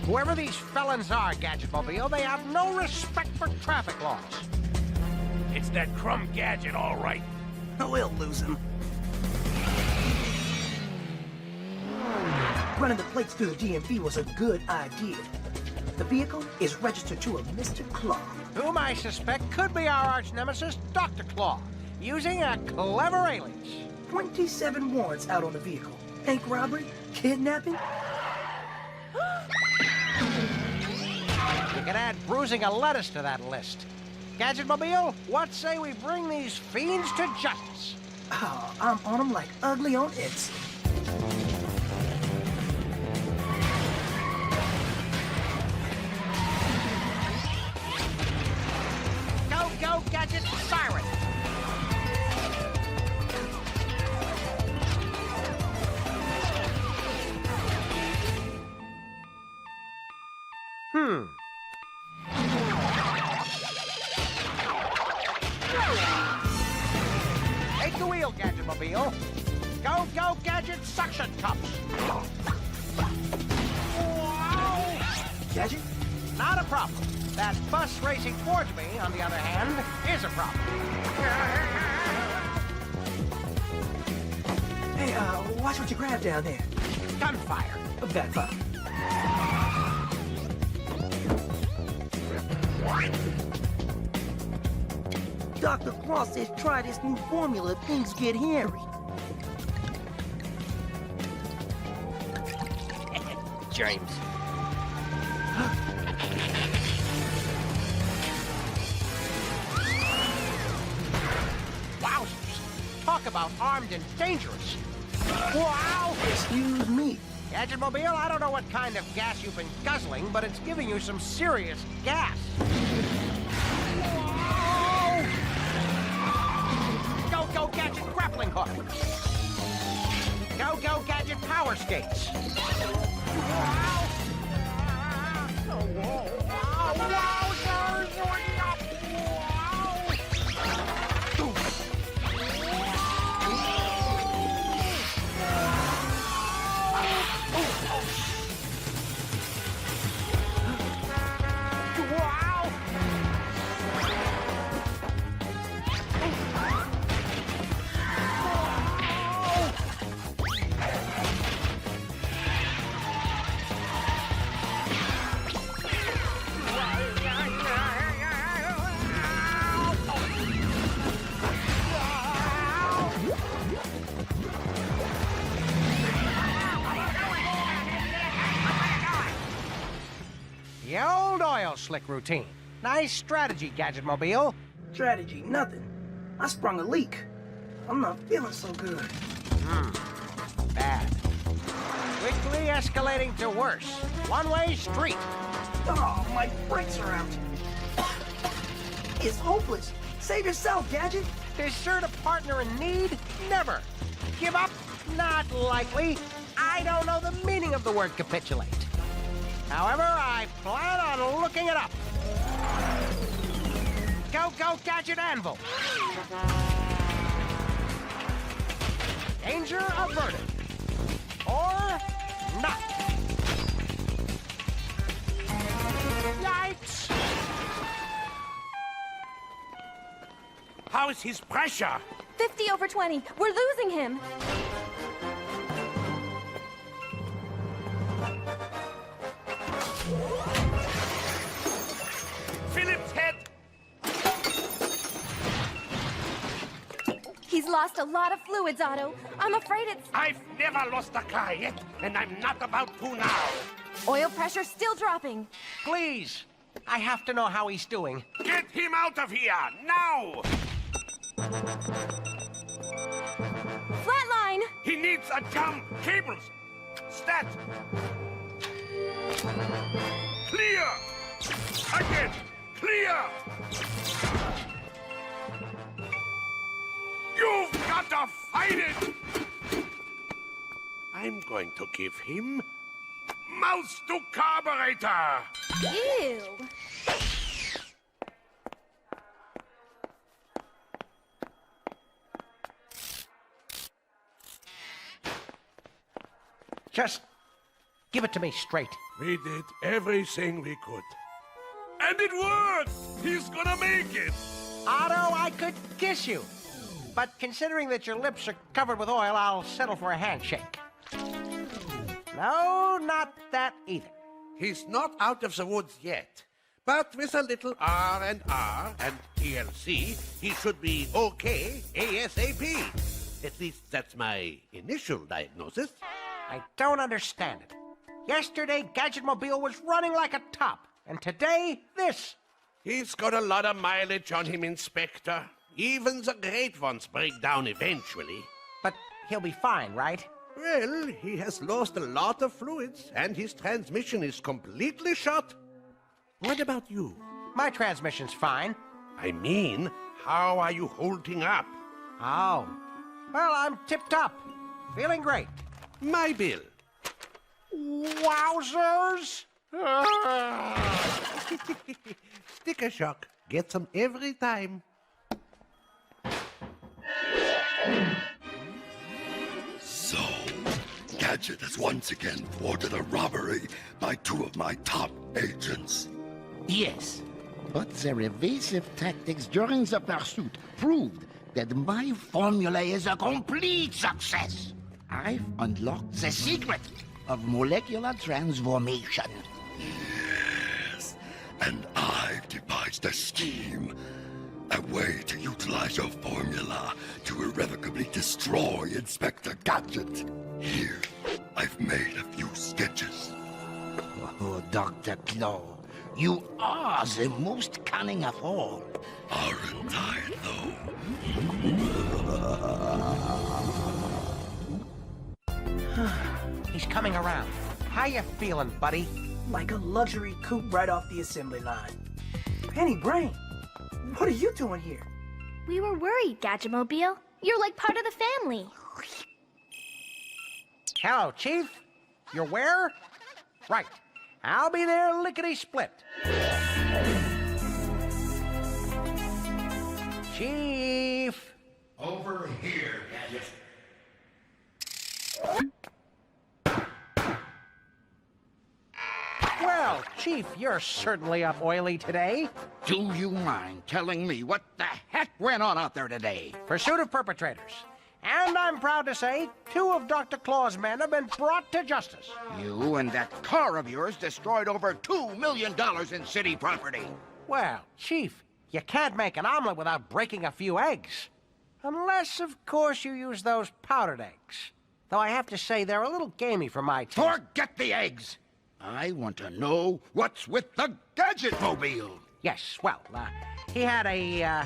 Whoever these felons are, Gadgetmobile, they have no respect for traffic laws. It's that crumb Gadget, all right. We'll lose him. Running the plates through the DMV was a good idea. The vehicle is registered to a Mr. Claw. Whom I suspect could be our arch-nemesis, Dr. Claw, using a clever alias. 27 warrants out on the vehicle. Bank robbery, kidnapping. You can add bruising a lettuce to that list. Gadgetmobile, what say we bring these fiends to justice? Oh, I'm on them like ugly on Etsy. Go, go, Gadget, siren! Take the wheel, Gadgetmobile. Go, go, Gadget, suction cups! Wow! Gadget? Not a problem. That bus racing towards me, on the other hand, is a problem. Hey, watch what you grab down there. Gunfire. Backfire. Dr. Claw says try this new formula if things get hairy. James. Wowzers. Talk about armed and dangerous. Wow! Excuse me. Gadgetmobile, I don't know what kind of gas you've been guzzling, but it's giving you some serious gas. Whoa! Go, go, Gadget grappling hook. Go, go, Gadget power skates. Wow! Wowzers! The old oil slick routine. Nice strategy, Gadgetmobile. Strategy, nothing. I sprung a leak. I'm not feeling so good. Bad. Quickly escalating to worse. One-way street. Oh, my brakes are out. It's hopeless. Save yourself, Gadget. Desert a partner in need? Never. Give up? Not likely. I don't know the meaning of the word capitulate. However, I plan on looking it up. Go, go, Gadget Anvil. Danger averted. Or not. Yikes! How's his pressure? 50/20. We're losing him. Philip's head! He's lost a lot of fluids, Otto. I'm afraid it's... I've never lost a car yet, and I'm not about to now. Oil pressure still dropping. Please. I have to know how he's doing. Get him out of here, now! Flatline! He needs a jump. Cables. Stat. Clear. Again. Clear. You've got to fight it. I'm going to give him mouse to carburetor. Ew. Just give it to me straight. We did everything we could. And it worked! He's gonna make it! Otto, I could kiss you. But considering that your lips are covered with oil, I'll settle for a handshake. No, not that either. He's not out of the woods yet. But with a little R&R and TLC, he should be okay ASAP. At least that's my initial diagnosis. I don't understand it. Yesterday, Gadget Mobile was running like a top, and today, this. He's got a lot of mileage on him, Inspector. Even the great ones break down eventually. But he'll be fine, right? Well, he has lost a lot of fluids, and his transmission is completely shot. What about you? My transmission's fine. I mean, how are you holding up? Oh. Well, I'm tip-top. Feeling great. My bill. Wowzers! Sticker shock. Get some every time. So, Gadget has once again thwarted a robbery by two of my top agents. Yes, but their evasive tactics during the pursuit proved that my formula is a complete success. I've unlocked the secret of molecular transformation. Yes, and I've devised a scheme. A way to utilize your formula to irrevocably destroy Inspector Gadget. Here, I've made a few sketches. Oh, Dr. Claw, you are the most cunning of all. Aren't I, though? He's coming around. How you feeling, buddy? Like a luxury coupe right off the assembly line. Penny Brain, what are you doing here? We were worried, Gadgetmobile. You're like part of the family. Hello, Chief. You're where? Right. I'll be there lickety-split. Chief! Over here, Gadget. Well, Chief, you're certainly up oily today. Do you mind telling me what the heck went on out there today? Pursuit of perpetrators. And I'm proud to say, 2 of Dr. Claw's men have been brought to justice. You and that car of yours destroyed over $2 million in city property. Well, Chief, you can't make an omelet without breaking a few eggs. Unless, of course, you use those powdered eggs. Though I have to say, they're a little gamey for my taste. Forget the eggs. I want to know what's with the Gadgetmobile. Yes, well, he had a,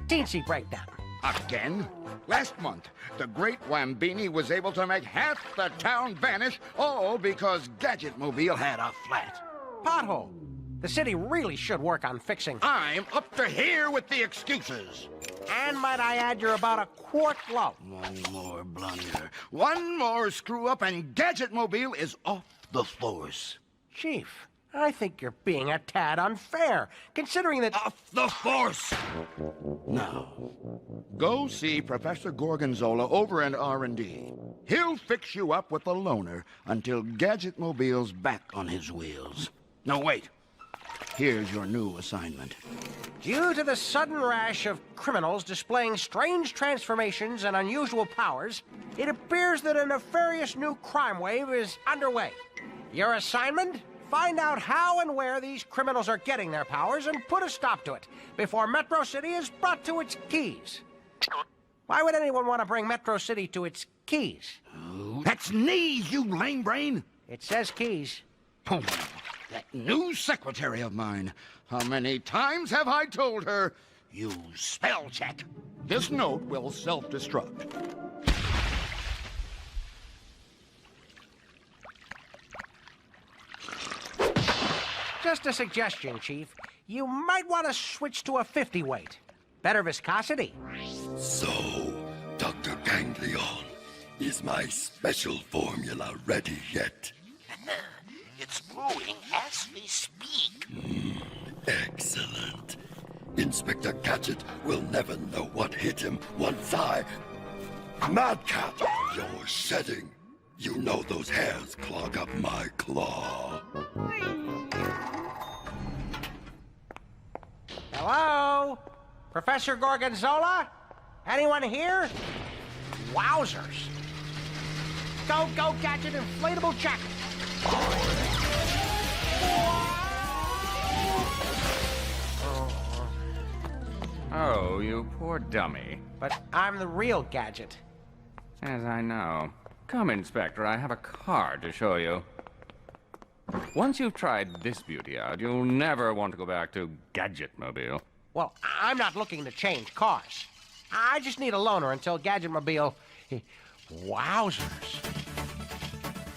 teensy breakdown. Again? Last month, the great Wambini was able to make half the town vanish, all because Gadgetmobile had a flat. Pothole. The city really should work on fixing. I'm up to here with the excuses. And might I add, you're about a quart low. One more blunder, one more screw-up, and Gadgetmobile is off the force. Chief, I think you're being a tad unfair, considering that... Off the force! Now, go see Professor Gorgonzola over in R&D. He'll fix you up with a loaner until Gadgetmobile's back on his wheels. No, wait. Here's your new assignment. Due to the sudden rash of criminals displaying strange transformations and unusual powers, it appears that a nefarious new crime wave is underway. Your assignment? Find out how and where these criminals are getting their powers and put a stop to it before Metro City is brought to its keys. Why would anyone want to bring Metro City to its keys? Oh, that's knees, you lame brain! It says keys. Oh, that new secretary of mine. How many times have I told her, use spell check? This note will self-destruct. Just a suggestion, Chief. You might want to switch to a 50 weight. Better viscosity. So, Dr. Ganglion, is my special formula ready yet? It's brewing as we speak. Excellent. Inspector Gadget will never know what hit him once I... Madcap, you're shedding. You know those hairs clog up my claw. Hello? Professor Gorgonzola? Anyone here? Wowzers. Go, go, Gadget, inflatable jacket. Oh, you poor dummy. But I'm the real Gadget. As I know. Come, Inspector, I have a card to show you. Once you've tried this beauty out, you'll never want to go back to Gadget-mobile. Well, I'm not looking to change cars. I just need a loaner until Gadget-mobile... Wowzers.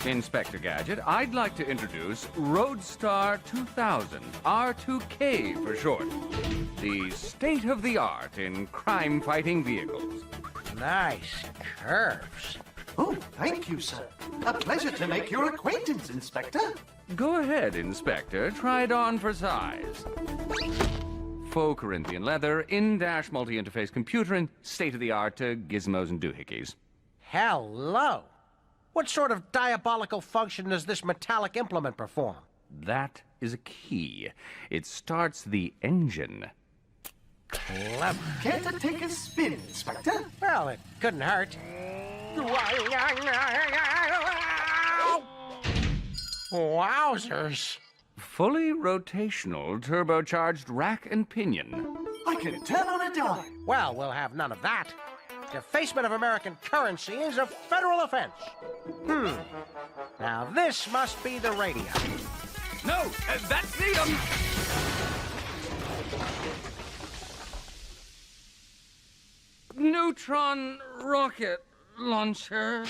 Inspector Gadget, I'd like to introduce Roadstar 2000, R2K for short. The state-of-the-art in crime-fighting vehicles. Nice curves. Oh, thank you, sir. A pleasure to make your acquaintance, Inspector. Go ahead, Inspector. Try it on for size. Faux Corinthian leather, in-dash multi-interface computer, and state-of-the-art gizmos and doohickeys. Hello. What sort of diabolical function does this metallic implement perform? That is a key. It starts the engine. Clever. Care to take a spin, Inspector? Well, it couldn't hurt. Wowzers. Fully rotational, turbocharged rack and pinion. I can turn on a dime. Well, we'll have none of that. Defacement of American currency is a federal offense. Now this must be the radio. No, that's the, neutron rocket launcher.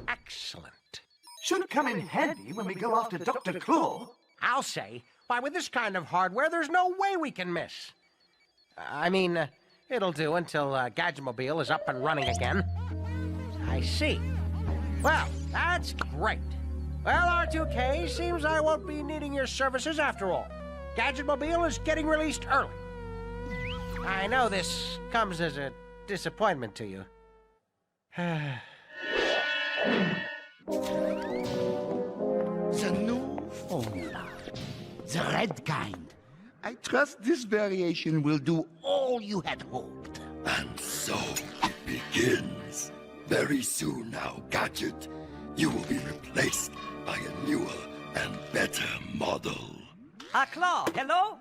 Excellent. Should come in handy when we go after Dr. Claw. I'll say, why, with this kind of hardware, there's no way we can miss. I mean, it'll do until Gadget-mobile is up and running again. I see. Well, that's great. Well, R2K, seems I won't be needing your services after all. Gadget-mobile is getting released early. I know this comes as a disappointment to you. The new formula. The red kind. I trust this variation will do all you had hoped. And so it begins. Very soon now, Gadget, you will be replaced by a newer and better model. Claw, hello?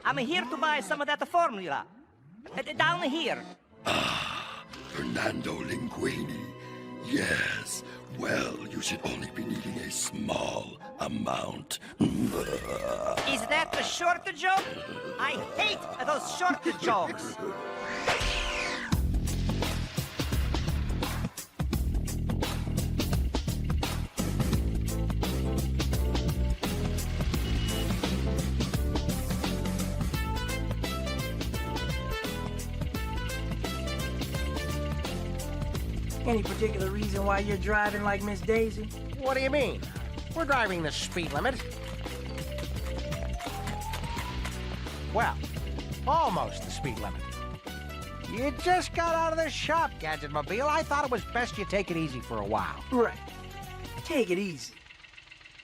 I'm here to buy some of that formula. Down here. Fernando Linguini. Yes. Well, you should only be needing a small amount. Is that a short joke? I hate those short jokes. Any particular reason why you're driving like Miss Daisy? What do you mean? We're driving the speed limit. Well, almost the speed limit. You just got out of the shop, Gadget-mobile. I thought it was best you take it easy for a while. Right. Take it easy.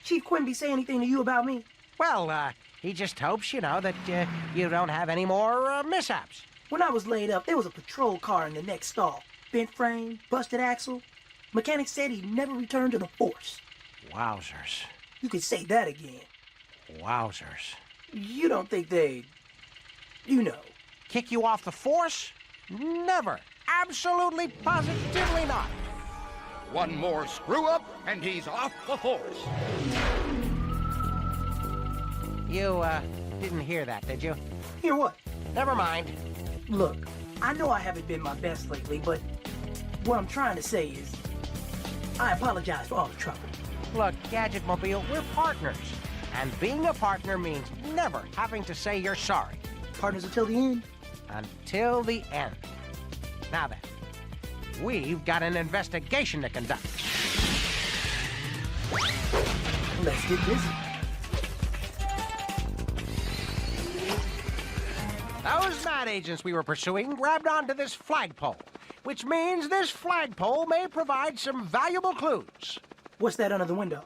Chief Quimby say anything to you about me? Well, he just hopes, you know, that you don't have any more mishaps. When I was laid up, there was a patrol car in the next stall. Bent frame, busted axle. Mechanic said he'd never return to the force. Wowzers. You could say that again. Wowzers. You don't think they'd... you know. Kick you off the force? Never. Absolutely, positively not. One more screw-up, and he's off the force. You, didn't hear that, did you? Hear what? Never mind. Look, I know I haven't been my best lately, but what I'm trying to say is I apologize for all the trouble. Look, Gadget-mobile, we're partners. And being a partner means never having to say you're sorry. Partners until the end? Until the end. Now then, we've got an investigation to conduct. Let's get busy. Those mad agents we were pursuing grabbed onto this flagpole. which means this flagpole may provide some valuable clues. What's that under the window?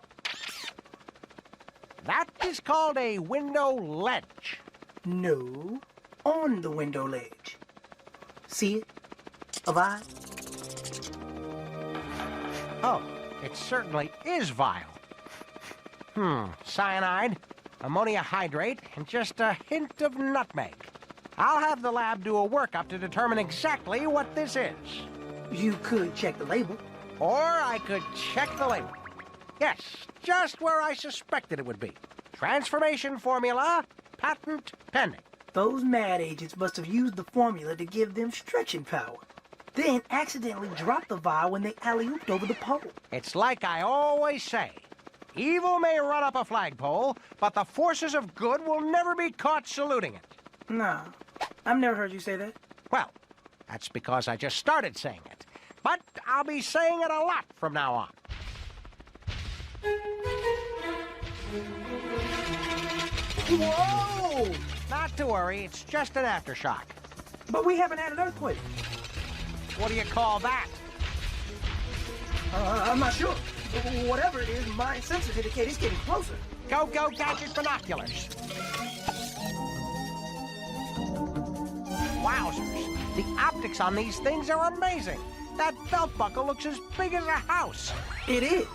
That is called a window ledge. No, on the window ledge. See it? A vial? Oh, it certainly is vile. Cyanide, ammonia hydrate, and just a hint of nutmeg. I'll have the lab do a workup to determine exactly what this is. You could check the label. Or I could check the label. Yes, just where I suspected it would be. Transformation formula, patent pending. Those mad agents must have used the formula to give them stretching power. Then accidentally dropped the vial when they alley-ooped over the pole. It's like I always say. Evil may run up a flagpole, but the forces of good will never be caught saluting it. Nah, I've never heard you say that. Well, that's because I just started saying it. But I'll be saying it a lot from now on. Whoa! Not to worry, it's just an aftershock. But we haven't had an earthquake. What do you call that? I'm not sure. Whatever it is, my sensors indicate it's getting closer. Go, Gadget binoculars. Wowzers. The optics on these things are amazing. That belt buckle looks as big as a house. It is.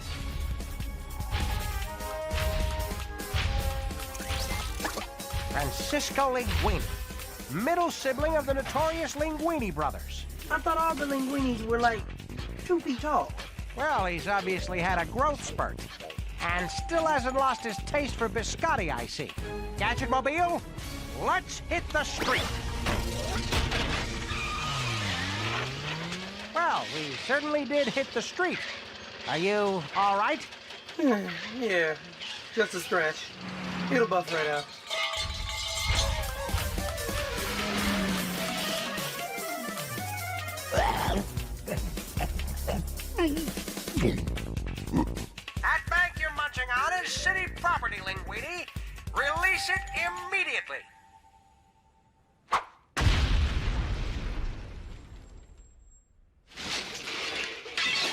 Francisco Linguini, middle sibling of the notorious Linguini brothers. I thought all the linguinis were like 2 feet tall. Well, he's obviously had a growth spurt. And still hasn't lost his taste for biscotti, I see. Gadgetmobile, let's hit the street. Well, we certainly did hit the street. Are you all right? Yeah, just a scratch. It'll buff right out. That bank you're munching on is city property, Linguini. Release it immediately.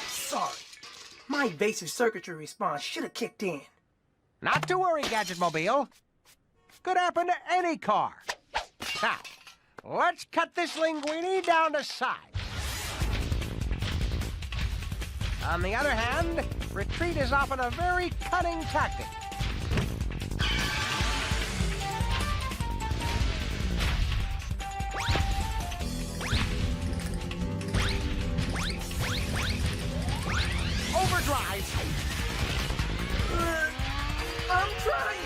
Sorry. My evasive circuitry response should have kicked in. Not to worry, Gadgetmobile. Could happen to any car. Now, let's cut this Linguini down to size. On the other hand, retreat is often a very cunning tactic. Overdrive! I'm trying!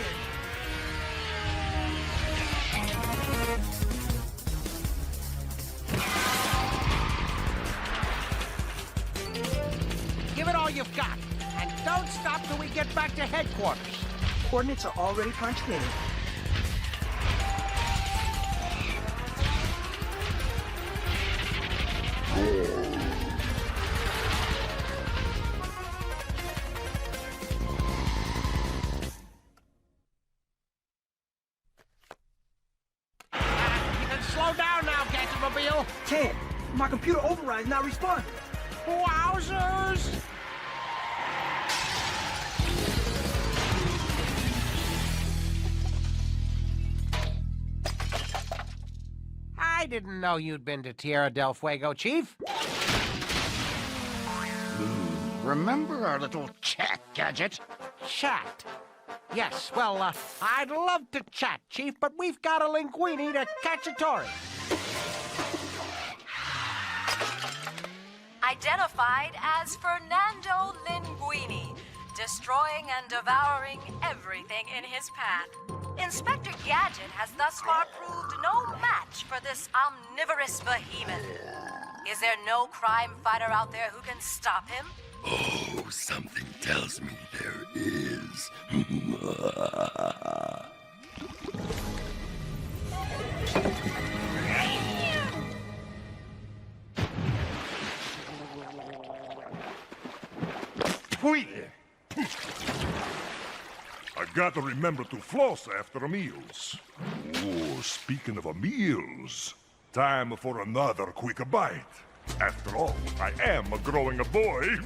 Give it all you've got, and don't stop till we get back to headquarters. Coordinates are already punched in. You can slow down now, Gadgetmobile. Can't. My computer override is not responding. Wowzers! I didn't know you'd been to Tierra del Fuego, Chief. Remember our little chat, Gadget? Chat. Yes, well, I'd love to chat, Chief, but we've got a Linguini to Cacciatore. Identified as Fernando Linguini, destroying and devouring everything in his path. Inspector Gadget has thus far proved no match for this omnivorous behemoth. Is there no crime fighter out there who can stop him? Oh, something tells me there is. I gotta remember to floss after meals. Oh, speaking of meals, time for another quick bite. After all, I am a growing a boy.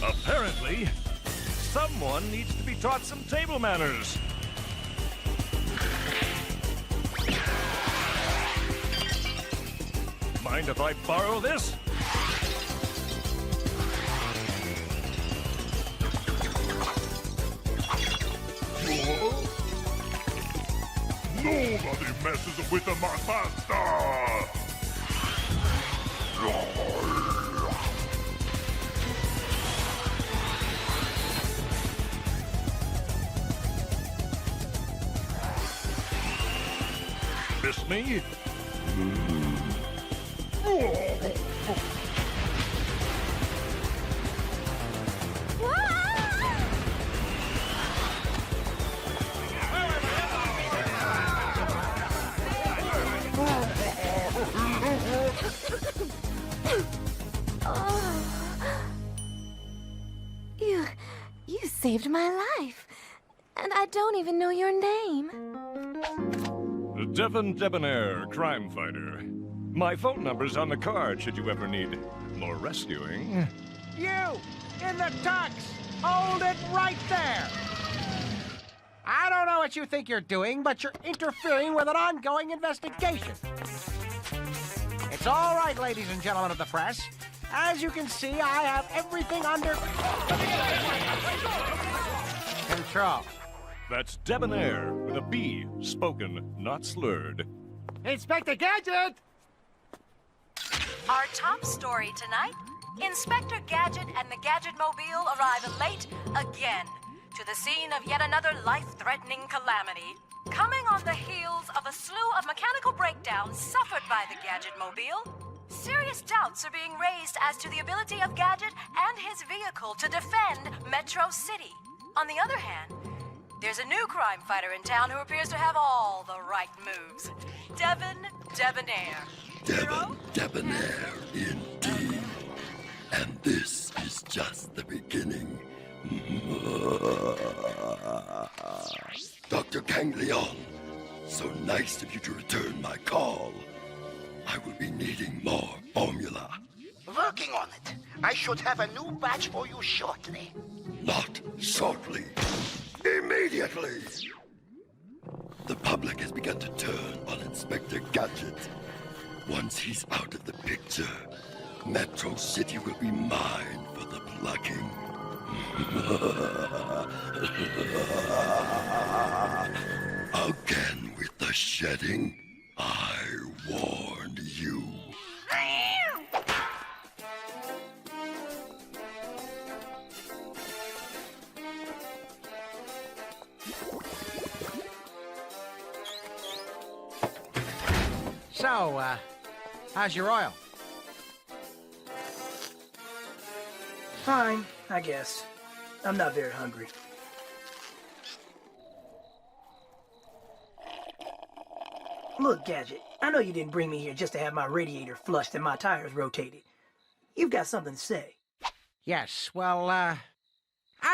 Apparently, someone needs to be taught some table manners. Mind if I borrow this? Nobody messes with my master! Miss me? You saved my life. And I don't even know your name. Devon Debonair, crime fighter. My phone number's on the card should you ever need more rescuing. You! In the tux! Hold it right there! I don't know what you think you're doing, but you're interfering with an ongoing investigation. It's all right, ladies and gentlemen of the press. As you can see, I have everything under control. That's Debonair with a B, spoken, not slurred. Inspector Gadget! Our top story tonight, Inspector Gadget and the Gadget Mobile arrive late again to the scene of yet another life-threatening calamity. Coming on the heels of a slew of mechanical breakdowns suffered by the Gadget Mobile, serious doubts are being raised as to the ability of Gadget and his vehicle to defend Metro City. On the other hand, there's a new crime fighter in town who appears to have all the right moves. Devon Debonair. Devon Debonair, indeed. And this is just the beginning. Dr. Ganglion, so nice of you to return my call. I will be needing more formula. Working on it. I should have a new batch for you shortly. Not shortly. Immediately! The public has begun to turn on Inspector Gadget. Once he's out of the picture, Metro City will be mine for the plucking. Again with the shedding, I warned you. So, how's your oil? Fine, I guess. I'm not very hungry. Look, Gadget, I know you didn't bring me here just to have my radiator flushed and my tires rotated. You've got something to say. Yes, well, I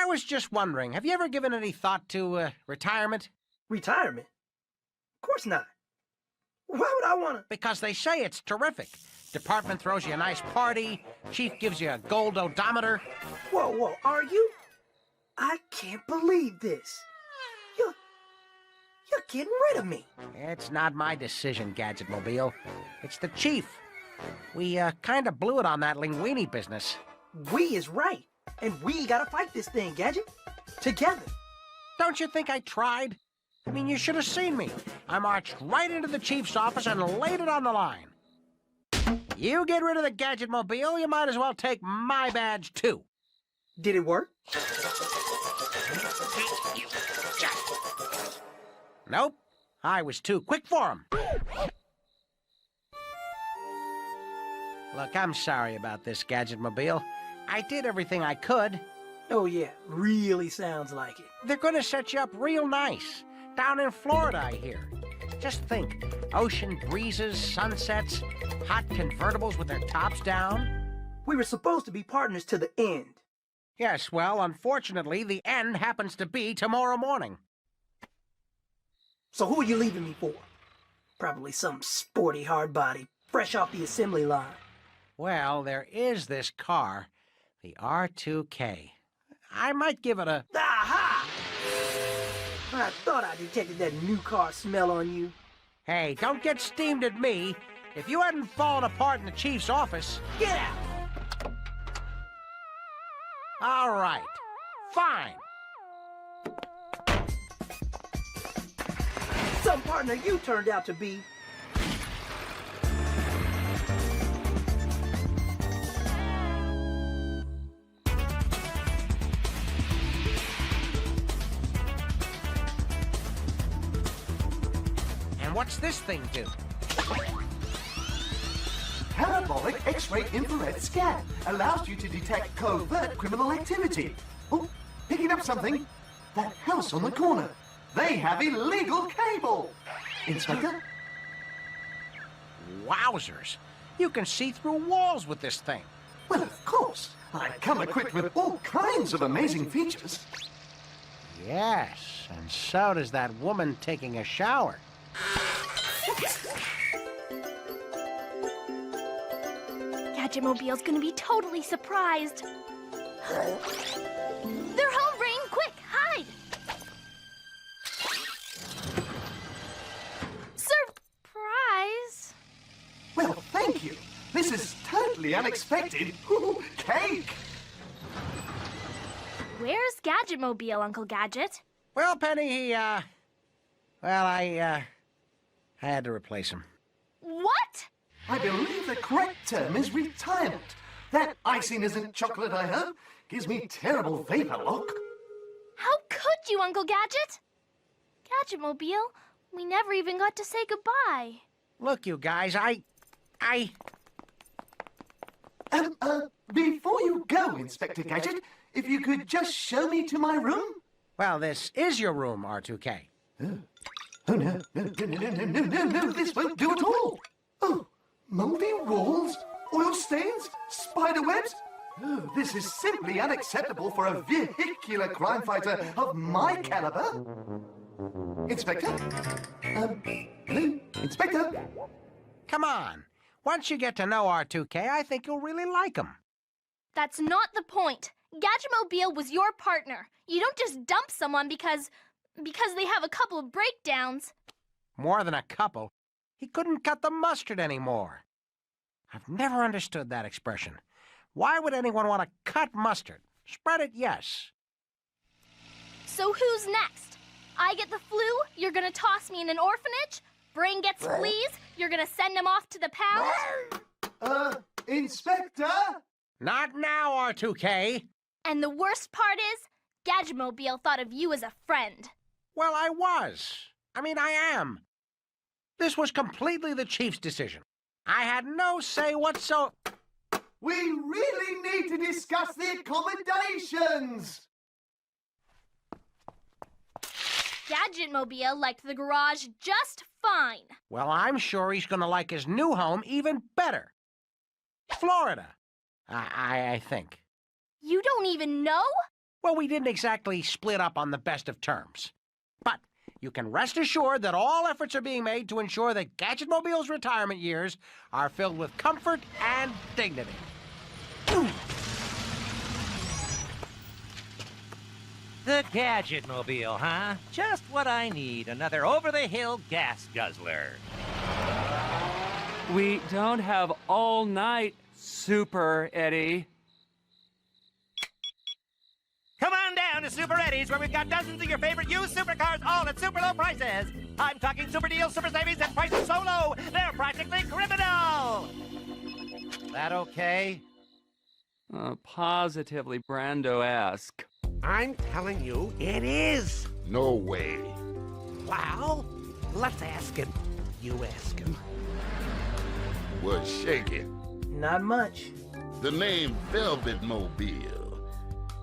was just wondering, have you ever given any thought to, retirement? Retirement? Of course not. Why would I want to? Because they say it's terrific. Department throws you a nice party, chief gives you a gold odometer. Whoa, are you? I can't believe this. You're getting rid of me. It's not my decision, Gadget Mobile. It's the chief. We, kind of blew it on that linguini business. We is right. And we gotta fight this thing, Gadget. Together. Don't you think I tried? I mean, you should have seen me. I marched right into the chief's office and laid it on the line. You get rid of the Gadget Mobile, you might as well take my badge, too. Did it work? Nope. I was too quick for him. Look, I'm sorry about this, Gadget Mobile. I did everything I could. Oh, yeah. Really sounds like it. They're gonna set you up real nice. Down in Florida, I hear. Just think, ocean breezes, sunsets, hot convertibles with their tops down. We were supposed to be partners to the end. Yes, well, unfortunately, the end happens to be tomorrow morning. So who are you leaving me for? Probably some sporty hardbody, fresh off the assembly line. Well, there is this car, the R2K. I might give it a... Aha! I thought I detected that new car smell on you. Hey, don't get steamed at me. If you hadn't fallen apart in the chief's office... Get out! All right. Fine. Some partner you turned out to be. And what's this thing do? Parabolic X-ray infrared scan allows you to detect covert criminal activity. Oh, picking up something. That house on the corner. They have illegal cable. Inspector? Wowzers. You can see through walls with this thing. Well, of course. I come equipped with all kinds of amazing features. Yes, and so does that woman taking a shower. Gadgetmobile's gonna be totally surprised. They're home, Rain! Quick, hide! Surprise! Well, thank you. This is totally unexpected. Ooh, cake! Where's Gadgetmobile, Uncle Gadget? Well, Penny, I had to replace him. What? I believe the correct term is retirement. That icing isn't chocolate, I hope. Gives me terrible vapor lock. How could you, Uncle Gadget? Gadgetmobile, we never even got to say goodbye. Look, you guys, Before you go, Inspector Gadget, if you could just show me to my room? Well, this is your room, R2K. Oh, no, no, this won't do at all. Oh, moldy walls, oil stains, spider webs. Oh, this is simply unacceptable for a vehicular crime fighter of my caliber. Inspector? Hello? Inspector? Come on. Once you get to know R2K, I think you'll really like him. That's not the point. Gadgetmobile was your partner. You don't just dump someone because they have a couple of breakdowns. More than a couple. He couldn't cut the mustard anymore. I've never understood that expression. Why would anyone want to cut mustard? Spread it, yes. So who's next? I get the flu, you're gonna toss me in an orphanage? Brain gets fleas, you're gonna send him off to the pound? Inspector? Not now, R2K. And the worst part is, Gadgetmobile thought of you as a friend. Well, I was. I am. This was completely the Chief's decision. I had no say whatsoever. We really need to discuss the accommodations! Gadgetmobile liked the garage just fine. Well, I'm sure he's gonna like his new home even better. Florida, I think. You don't even know? Well, we didn't exactly split up on the best of terms. But you can rest assured that all efforts are being made to ensure that Gadgetmobile's retirement years are filled with comfort and dignity. The Gadgetmobile, huh? Just what I need. Another over-the-hill gas guzzler. We don't have all night, Super Eddie. Come on down to Super Eddie's, where we've got dozens of your favorite used supercars, all at super low prices. I'm talking super deals, super savings, and prices so low, they're practically criminal. That okay? Positively Brando-esque. I'm telling you, it is. No way. Well, let's ask him. You ask him. Was shaking. Not much. The name Velvet Mobile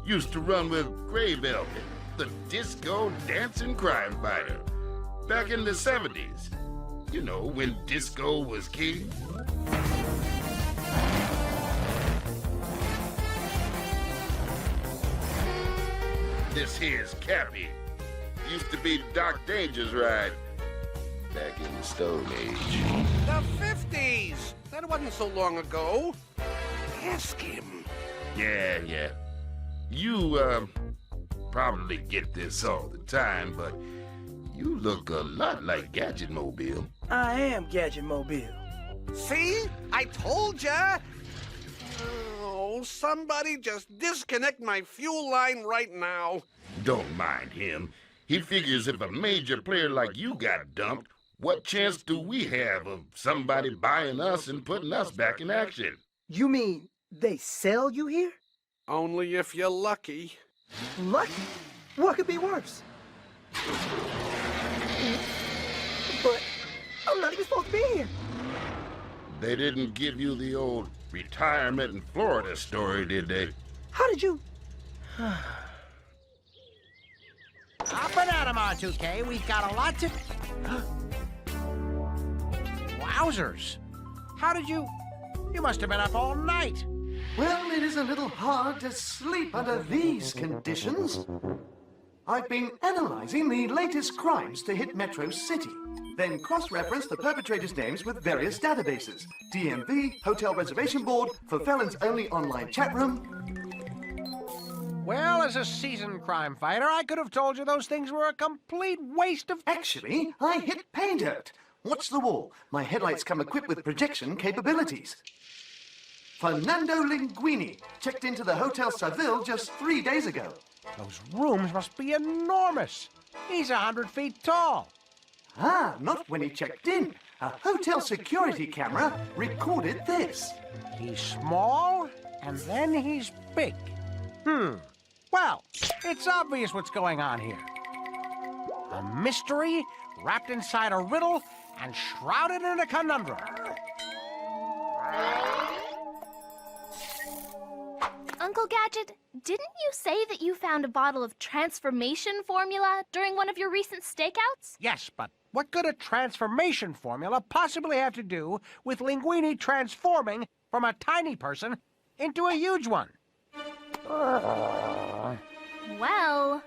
used to run with Grey Velvet, the disco dancing crime fighter, back in the 70s. You know, when disco was king. This here's Cappy. Used to be Doc Danger's ride. Back in the Stone Age. The 50s! That wasn't so long ago. Ask him. Yeah. You, probably get this all the time, but you look a lot like Gadget Mobile. I am Gadget Mobile. See? I told ya! Oh, somebody just disconnect my fuel line right now. Don't mind him. He figures if a major player like you got dumped, what chance do we have of somebody buying us and putting us back in action? You mean they sell you here? Only if you're lucky. Lucky? What could be worse? But I'm not even supposed to be here. They didn't give you the old retirement in Florida story, did they? How did you... Up and at 'em on 2K. We've got a lot to... Wowzers. How did you... You must have been up all night. Well, it is a little hard to sleep under these conditions. I've been analyzing the latest crimes to hit Metro City, then cross-reference the perpetrators' names with various databases. DMV, Hotel Reservation Board, for felons only online chat room. Well, as a seasoned crime fighter, I could have told you those things were a complete waste of... Actually, I hit pay dirt. Watch the wall. My headlights come equipped with projection capabilities. Fernando Linguini checked into the Hotel Seville just 3 days ago. Those rooms must be enormous. He's 100 feet tall. Ah, not when he checked in. A hotel security camera recorded this. He's small, and then he's big. Well, it's obvious what's going on here. A mystery wrapped inside a riddle and shrouded in a conundrum. Uncle Gadget, didn't you say that you found a bottle of transformation formula during one of your recent stakeouts? Yes, but what could a transformation formula possibly have to do with Linguini transforming from a tiny person into a huge one? Well...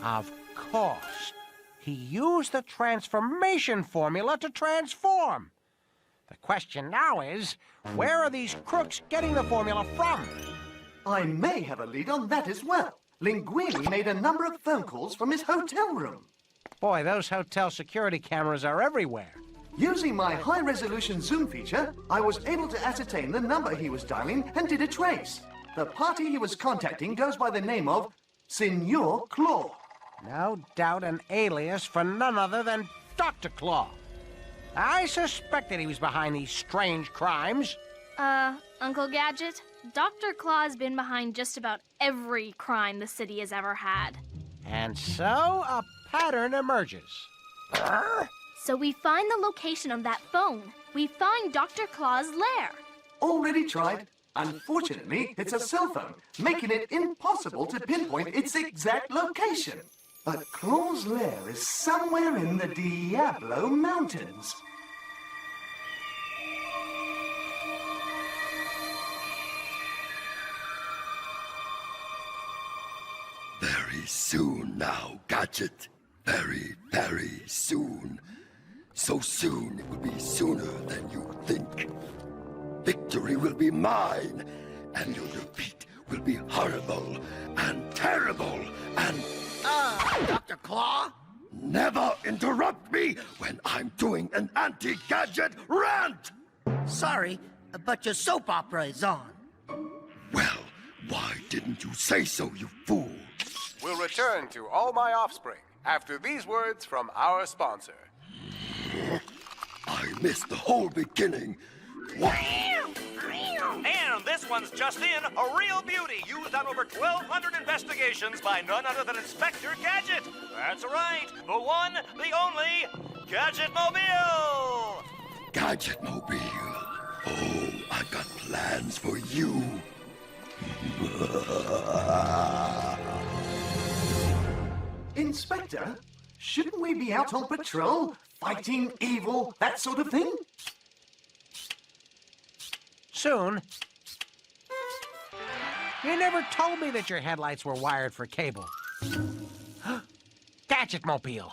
Of course. He used the transformation formula to transform. The question now is, where are these crooks getting the formula from? I may have a lead on that as well. Linguini made a number of phone calls from his hotel room. Boy, those hotel security cameras are everywhere. Using my high-resolution zoom feature, I was able to ascertain the number he was dialing and did a trace. The party he was contacting goes by the name of Signor Claw. No doubt an alias for none other than Dr. Claw. I suspected he was behind these strange crimes. Uncle Gadget, Dr. Claw's been behind just about every crime the city has ever had. And so a pattern emerges. So we find the location of that phone. We find Dr. Claw's lair. Already tried. Unfortunately, it's a cell phone, making it impossible to pinpoint its exact location. But Claw's lair is somewhere in the Diablo Mountains. Very soon now, Gadget. Very, very soon. So soon it will be sooner than you think. Victory will be mine, and your defeat will be horrible and terrible and... Dr. Claw? Never interrupt me when I'm doing an anti-Gadget rant! Sorry, but your soap opera is on. Well, why didn't you say so, you fool? We'll return to All My Offspring after these words from our sponsor. I missed the whole beginning. What? And this one's just in, a real beauty, used on over 1,200 investigations by none other than Inspector Gadget. That's right, the one, the only, Gadget Mobile. Gadget Mobile. Oh, I got plans for you. Inspector, Shouldn't we be out on patrol, fighting evil, that sort of thing? Soon. You never told me that your headlights were wired for cable. Gadget Mobile.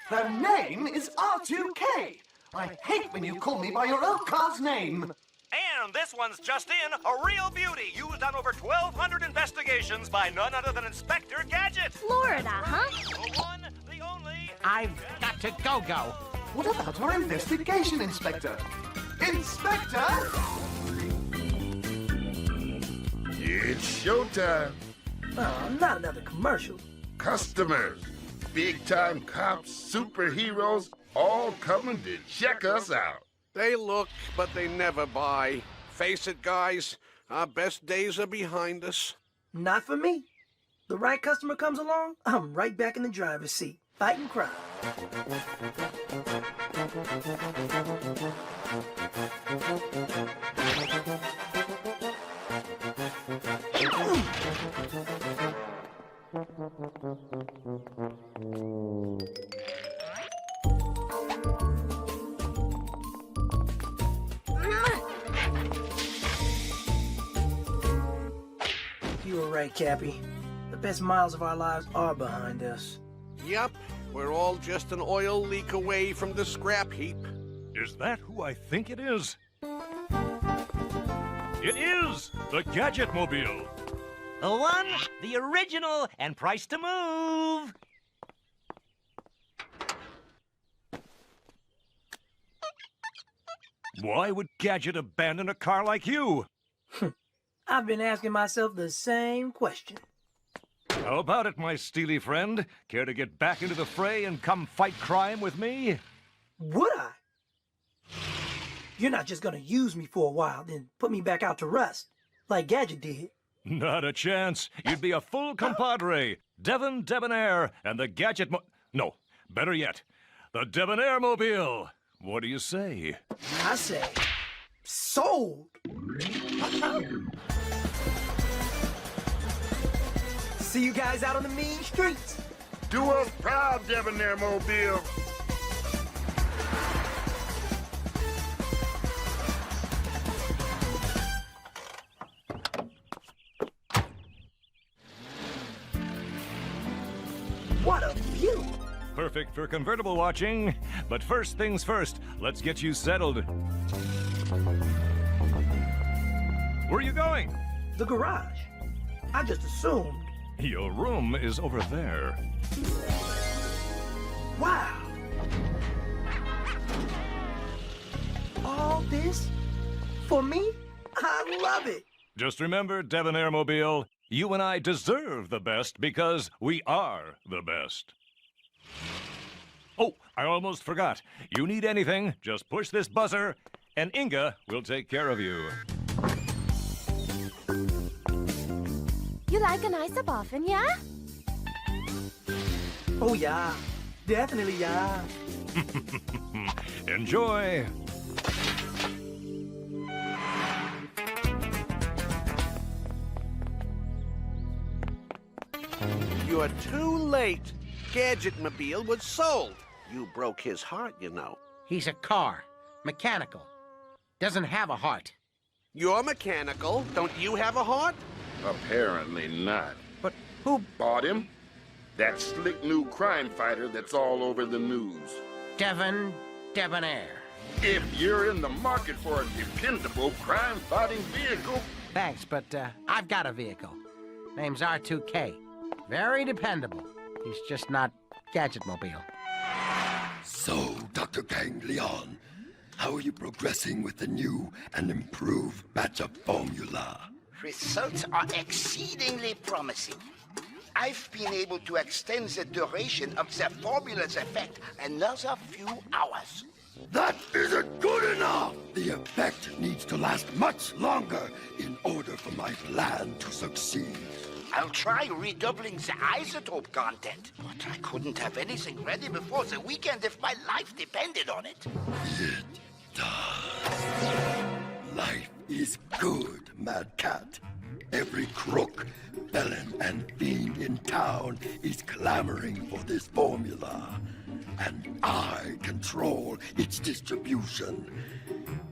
The name is R2K. I hate when you call me by your own car's name. And this one's just in, a real beauty, used on over 1,200 investigations by none other than Inspector Gadget. Florida, huh? The one, the only... I've got to go. What about our investigation, Inspector? Inspector! It's showtime. Oh, not another commercial. Customers, big-time cops, superheroes, all coming to check us out. They look, but they never buy. Face it, guys, our best days are behind us. Not for me. The right customer comes along, I'm right back in the driver's seat, fighting crime. You were right, Cappy. The best miles of our lives are behind us. Yup, we're all just an oil leak away from the scrap heap. Is that who I think it is? It is the Gadget Mobile. The one, the original, and priced to move. Why would Gadget abandon a car like you? I've been asking myself the same question. How about it, my steely friend? Care to get back into the fray and come fight crime with me? Would I? You're not just gonna use me for a while, then put me back out to rust, like Gadget did. Not a chance. You'd be a full compadre. Devon Debonair and the Gadget No, better yet, the Debonair Mobile. What do you say? I say, sold. See you guys out on the mean streets. Do us proud, Debonair Mobile. What a view! Perfect for convertible watching. But first things first, let's get you settled. Where are you going? The garage. I just assumed. Your room is over there. Wow! All this? For me? I love it! Just remember, Debonair Mobile, you and I deserve the best because we are the best. Oh, I almost forgot. You need anything, just push this buzzer, and Inga will take care of you. You like a nice up often, yeah? Oh, yeah. Definitely, yeah. Enjoy. You're too late. Gadget-mobile was sold. You broke his heart, you know. He's a car. Mechanical. Doesn't have a heart. You're mechanical. Don't you have a heart? Apparently not. But who bought him? That slick new crime fighter that's all over the news. Devon Debonair. If you're in the market for a dependable crime-fighting vehicle... Thanks, but I've got a vehicle. Name's R2K. Very dependable. He's just not Gadget-mobile. So, Dr. Ganglion, how are you progressing with the new and improved batch of formula? Results are exceedingly promising. I've been able to extend the duration of the formula's effect another few hours. That isn't good enough! The effect needs to last much longer in order for my plan to succeed. I'll try redoubling the isotope content, but I couldn't have anything ready before the weekend if my life depended on it. It does. Life is good, Mad Cat. Every crook, felon, and fiend in town is clamoring for this formula. and I control its distribution.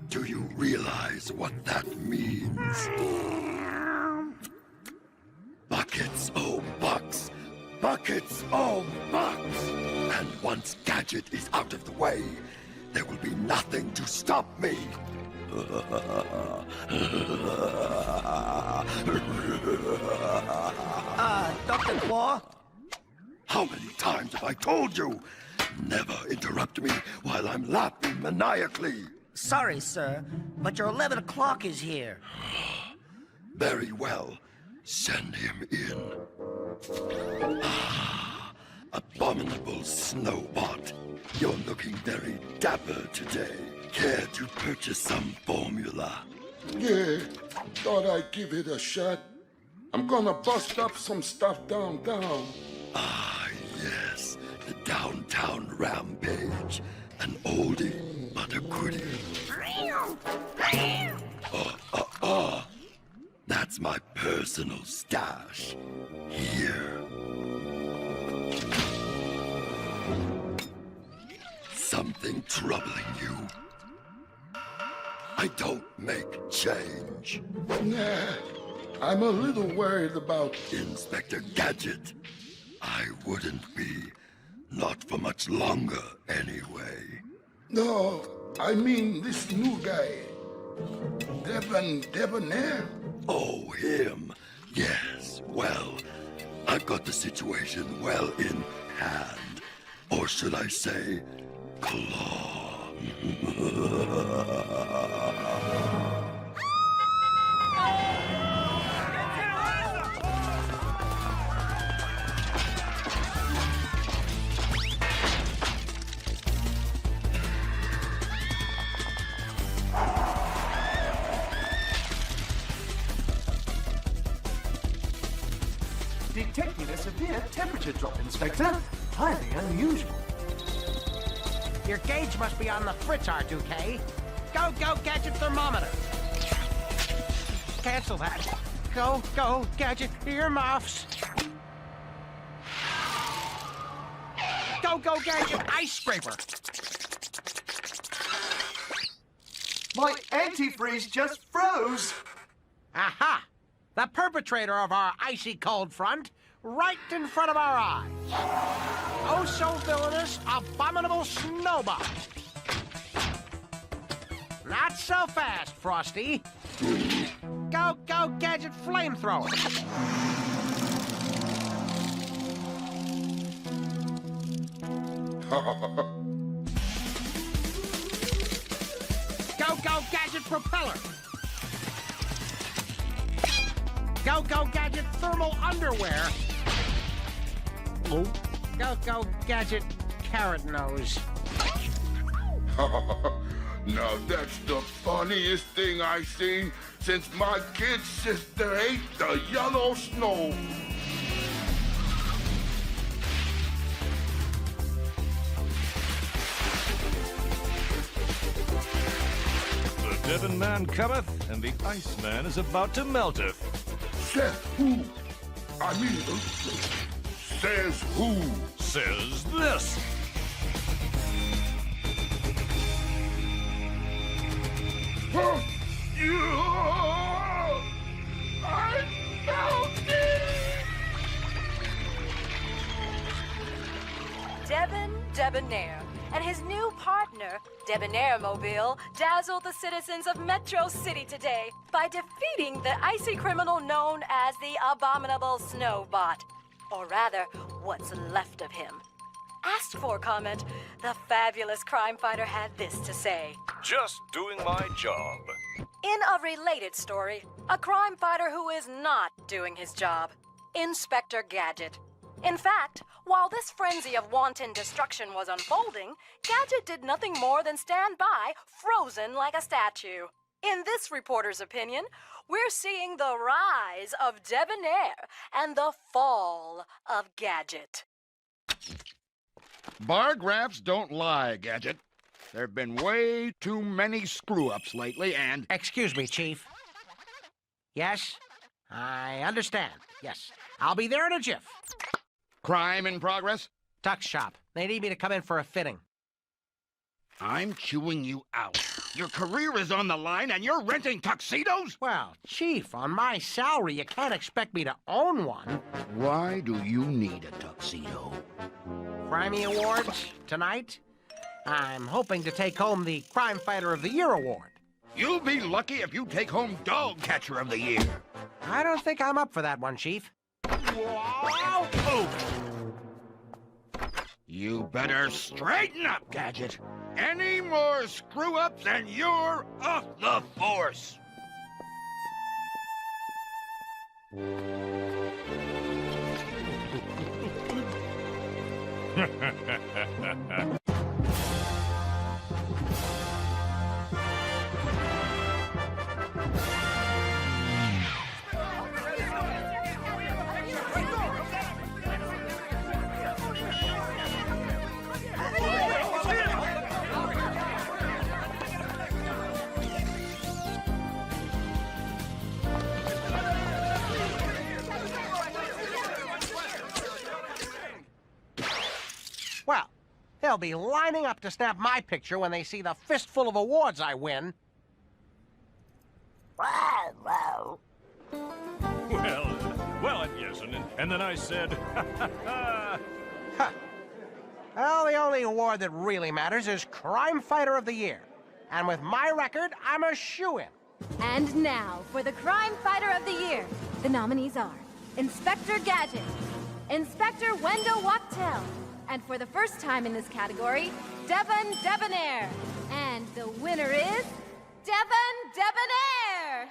Do you realize what that means? Buckets, oh bucks! Buckets, oh bucks! And once Gadget is out of the way, there will be nothing to stop me. Dr. Claw? How many times have I told you? Never interrupt me while I'm laughing maniacally. Sorry, sir, but your 11 o'clock is here. Very well. Send him in. Abominable Snowbot. You're looking very dapper today. Care to purchase some formula? Yeah, thought I'd give it a shot. I'm gonna bust up some stuff downtown. Ah, yes. The downtown rampage. An oldie, but a goodie. That's my personal stash. Here. Something troubling you? I don't make change. Nah, I'm a little worried about Inspector Gadget. I wouldn't be. Not for much longer, anyway. No, I mean this new guy. Debonair? Oh, him. Yes, well, I've got the situation well in hand. Or should I say, claw. Detected a severe temperature drop, Inspector. Highly unusual. Your gauge must be on the fritz, R2K. Go, Gadget thermometer. Cancel that. Go, Gadget earmuffs. Go, Gadget ice scraper. My antifreeze just froze. Aha! The perpetrator of our icy cold front, right in front of our eyes. Oh, so villainous, abominable Snowbot. Not so fast, Frosty. Go, Gadget flamethrower. Go, Gadget propeller. Go, Gadget thermal underwear. Go, Gadget carrot nose. Now that's the funniest thing I've seen since my kid sister ate the yellow snow. The Devon man cometh, and the Iceman is about to melteth. Says who? I mean, says who? Says this. I felt it! Devon Debonair and his new partner, Debonair Mobile, dazzled the citizens of Metro City today by defeating the icy criminal known as the Abominable Snowbot. Or rather, what's left of him. Asked for comment, the fabulous crime fighter had this to say. Just doing my job. In a related story, a crime fighter who is not doing his job. Inspector Gadget. In fact, while this frenzy of wanton destruction was unfolding, Gadget did nothing more than stand by, frozen like a statue. In this reporter's opinion, we're seeing the rise of Debonair and the fall of Gadget. Bar graphs don't lie, Gadget. There have been way too many screw-ups lately, and... Excuse me, Chief. Yes, I understand. Yes, I'll be there in a jiff. Crime in progress? Tuck shop. They need me to come in for a fitting. I'm chewing you out. Your career is on the line and you're renting tuxedos? Well, Chief, on my salary, you can't expect me to own one. Why do you need a tuxedo? Crimey Awards tonight? I'm hoping to take home the Crime Fighter of the Year award. You'll be lucky if you take home Dog Catcher of the Year. I don't think I'm up for that one, Chief. Wow! Oh. You better straighten up, Gadget. Any more screw-ups and you're off the force. Well, they'll be lining up to snap my picture when they see the fistful of awards I win. Well, yes, and then I said, Well, the only award that really matters is Crime Fighter of the Year. And with my record, I'm a shoo-in. And now, for the Crime Fighter of the Year, the nominees are Inspector Gadget, Inspector Wendell Wachtel, and for the first time in this category, Devon Debonair. And the winner is Devon Debonair!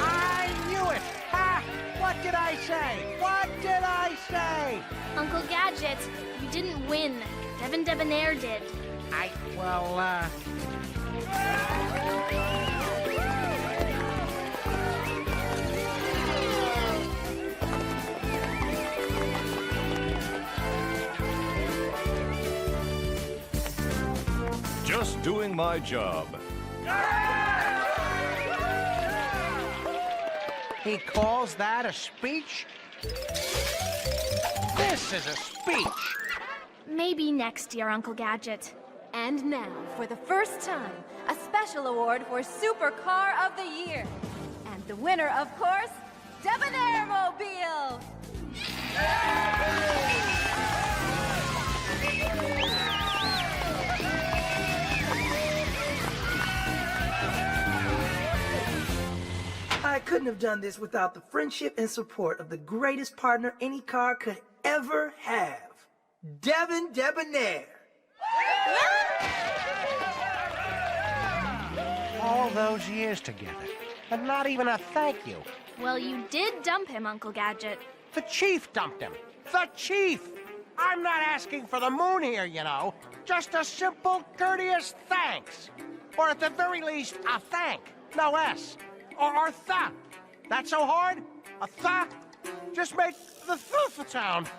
I knew it! Ha! What did I say? What did I say? Uncle Gadget, you didn't win. Devon Debonair did. just doing my job. He calls that a speech? This is a speech! Maybe next year, Uncle Gadget. And now, for the first time, a special award for Supercar of the Year. And the winner, of course, Debonair Mobile! I couldn't have done this without the friendship and support of the greatest partner any car could ever have. Devon Debonair. All those years together, and not even a thank you. Well, you did dump him, Uncle Gadget. The chief dumped him. The chief! I'm not asking for the moon here, you know. Just a simple, courteous thanks. Or at the very least, a thank. No S. Or tha. That so hard? A tha? Just make the th sound.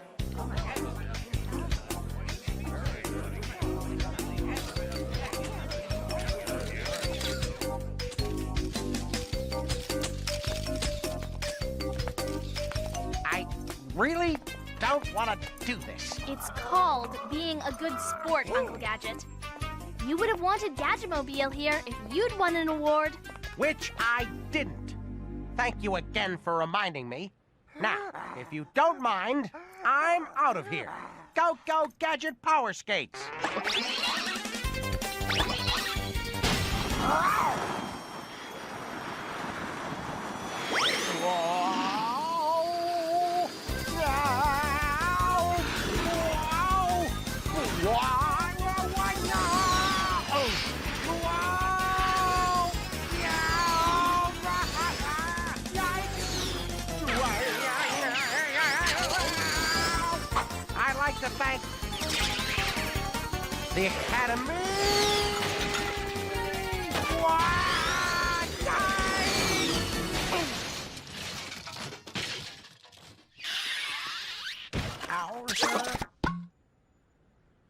I really don't want to do this. It's called being a good sport, Uncle Gadget. You would have wanted Gadgetmobile here if you'd won an award. Which I didn't. Thank you again for reminding me. Now, if you don't mind, I'm out of here. Go, go, Gadget Power Skates! I'd like to thank the Academy. Ow, sir.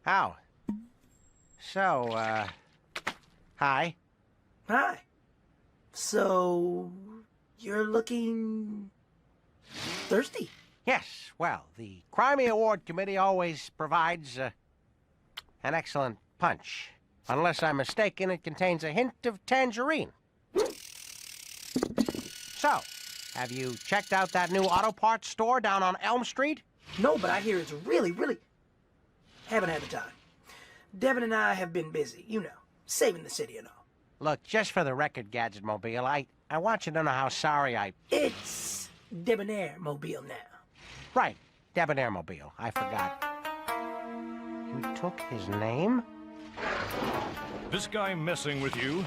Ow. So, hi. Hi. So, you're looking thirsty. Yes, well, the Crimey Award Committee always provides an excellent punch. Unless I'm mistaken, it contains a hint of tangerine. So, have you checked out that new auto parts store down on Elm Street? No, but I hear it's really... Haven't had the time. Devin and I have been busy, you know, saving the city and all. Look, just for the record, Gadget Mobile, I want you to know how sorry I... It's Debonair Mobile now. Right, Debonair Mobile. I forgot. You took his name? This guy messing with you?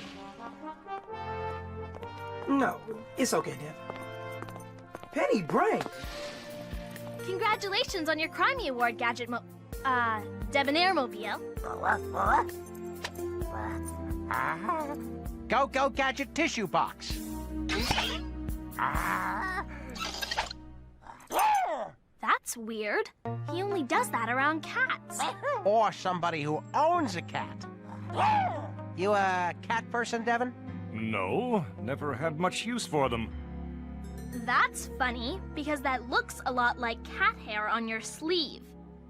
No, it's okay, Devin. Penny Brain! Congratulations on your Crimey Award, Debonair Mobile. Go, Gadget Tissue Box. That's weird. He only does that around cats. Or somebody who owns a cat. You a cat person, Devin? No, never had much use for them. That's funny, because that looks a lot like cat hair on your sleeve.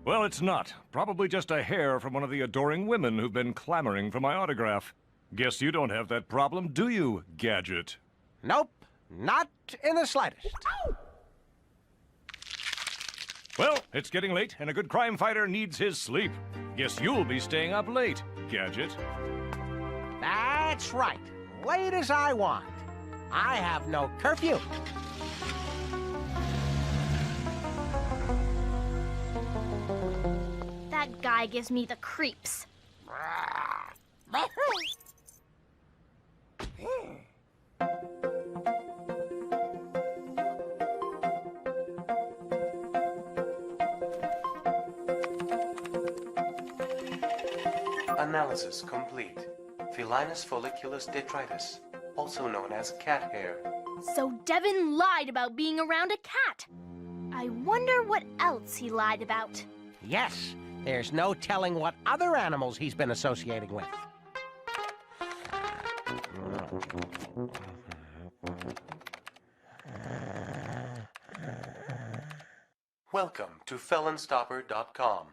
Well, it's not. Probably just a hair from one of the adoring women who've been clamoring for my autograph. Guess you don't have that problem, do you, Gadget? Nope, not in the slightest. Well, it's getting late, and a good crime fighter needs his sleep. Guess you'll be staying up late, Gadget. That's right. Late as I want. I have no curfew. That guy gives me the creeps. Analysis complete. Felinus folliculus detritus, also known as cat hair. So Devin lied about being around a cat. I wonder what else he lied about. Yes, there's no telling what other animals he's been associating with. Welcome to felonstopper.com.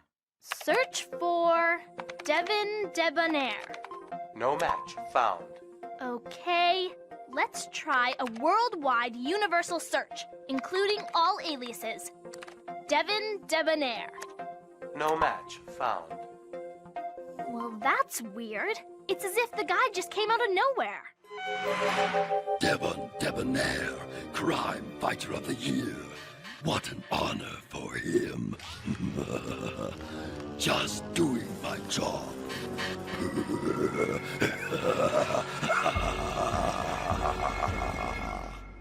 Search for Devin Debonair. No match found. Okay, let's try a worldwide universal search, including all aliases. Devin Debonair. No match found. Well, that's weird. It's as if the guy just came out of nowhere. Devon Debonair, Crime Fighter of the Year. What an honor for him. Just doing my job.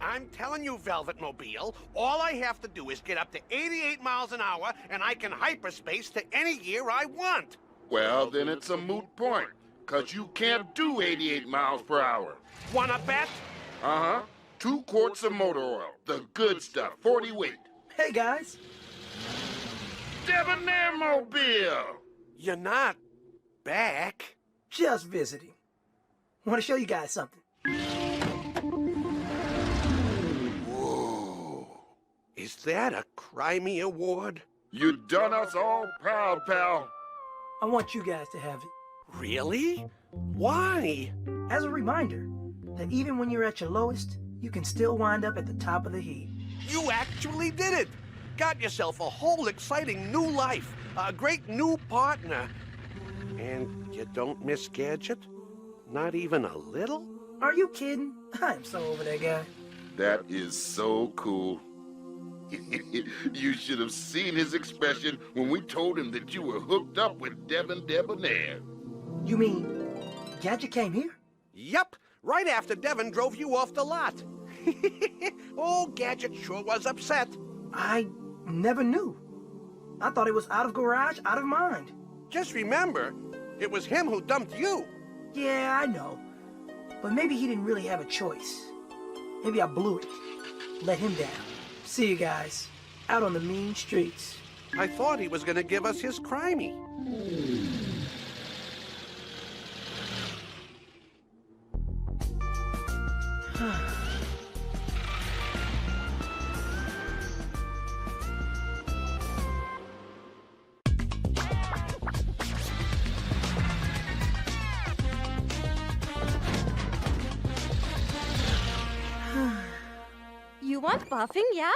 I'm telling you, Velvet Mobile, all I have to do is get up to 88 miles an hour, and I can hyperspace to any year I want. Well, then it's a moot point, because you can't do 88 miles per hour. Wanna bet? Uh-huh. 2 quarts of motor oil. The good stuff, 40 weight. Hey, guys. Debonair Mobile! You're not back. Just visiting. Want to show you guys something. Whoa. Is that a Crimey Award? You done us all proud, pal. I want you guys to have it. Really? Why? As a reminder that even when you're at your lowest, you can still wind up at the top of the heap. You actually did it! Got yourself a whole exciting new life, a great new partner. And you don't miss Gadget? Not even a little? Are you kidding? I'm so over that guy. That is so cool. You should have seen his expression when we told him that you were hooked up with Devin Debonair. You mean Gadget came here? Yep, right after Devin drove you off the lot. Oh, Gadget sure was upset. I never knew. I thought it was out of garage, out of mind. Just remember, it was him who dumped you. Yeah, I know. But maybe he didn't really have a choice. Maybe I blew it. Let him down. See you guys. Out on the mean streets. I thought he was gonna give us his Crimey. buffing, yeah?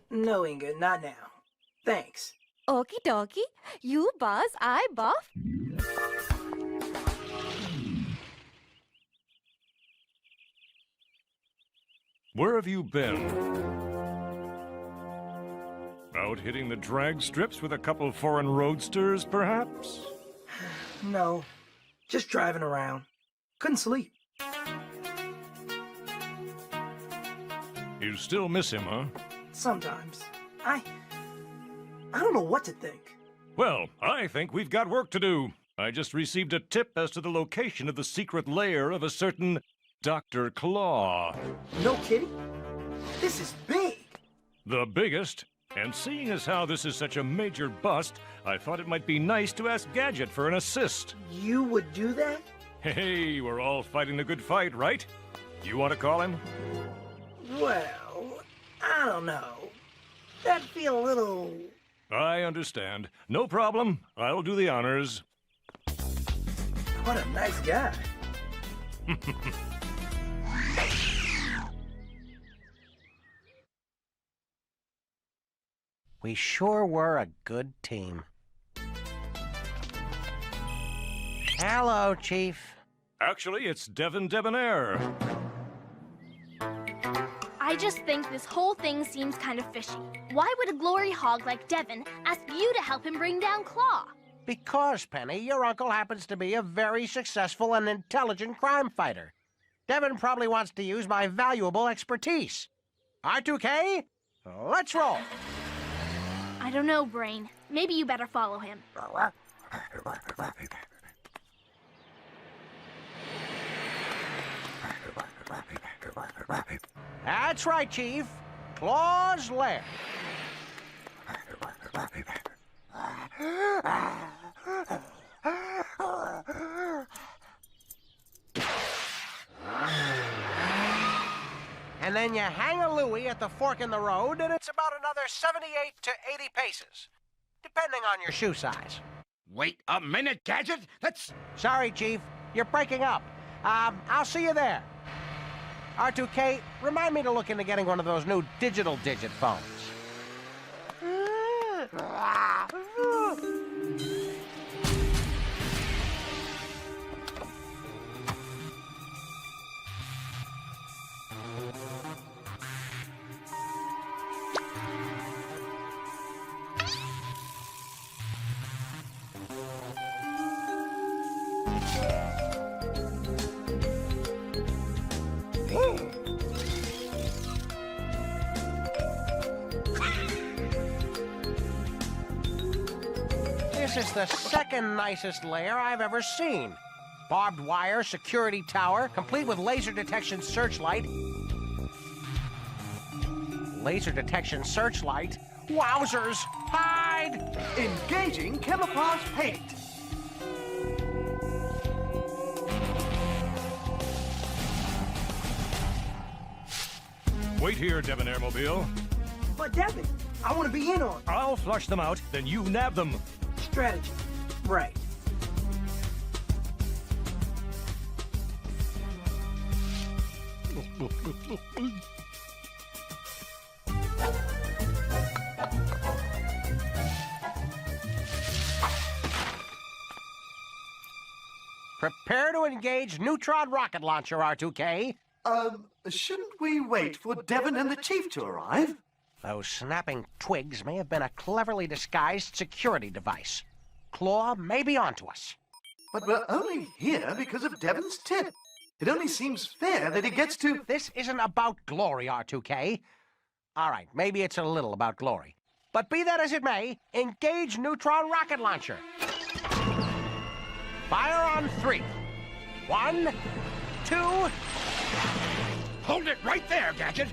No, Ingrid, not now. Thanks. Okie dokie. You buzz, I buff. Where have you been? Out hitting the drag strips with a couple foreign roadsters, perhaps? No, just driving around. Couldn't sleep. You still miss him, huh? Sometimes. I don't know what to think. Well, I think we've got work to do. I just received a tip as to the location of the secret lair of a certain Dr. Claw. No kidding? This is big. The biggest. And seeing as how this is such a major bust, I thought it might be nice to ask Gadget for an assist. You would do that? Hey, we're all fighting the good fight, right? You want to call him? Well, I don't know. That'd feel a little... I understand. No problem. I'll do the honors. What a nice guy. We sure were a good team. Hello, Chief. Actually, it's Devin Debonair. I just think this whole thing seems kind of fishy. Why would a glory hog like Devin ask you to help him bring down Claw? Because, Penny, your uncle happens to be a very successful and intelligent crime fighter. Devin probably wants to use my valuable expertise. R2K, let's roll. I don't know, Brain. Maybe you better follow him. That's right, Chief. Claw's lair. And then you hang a Louie at the fork in the road, and it's about another 78 to 80 paces, depending on your shoe size. Wait a minute, Gadget! That's... Sorry, Chief. You're breaking up. I'll see you there. R2K, remind me to look into getting one of those new digital digit phones. This is the second nicest lair I've ever seen. Barbed wire security tower, complete with laser detection searchlight. Laser detection searchlight? Wowzers! Hide! Engaging camouflage paint. Wait here, Debonair Mobile. But Devin, I want to be in on it. I'll flush them out, then you nab them. Strategy. Right. Prepare to engage neutron rocket launcher, R2K. Shouldn't we wait for Devin and the Chief to arrive? Those snapping twigs may have been a cleverly disguised security device. Claw may be onto us. But we're only here because of Devin's tip. It only seems fair that he gets to... This isn't about glory, R2K. All right, maybe it's a little about glory. But be that as it may, engage neutron rocket launcher. Fire on 3. 1, 2... Hold it right there, Gadget!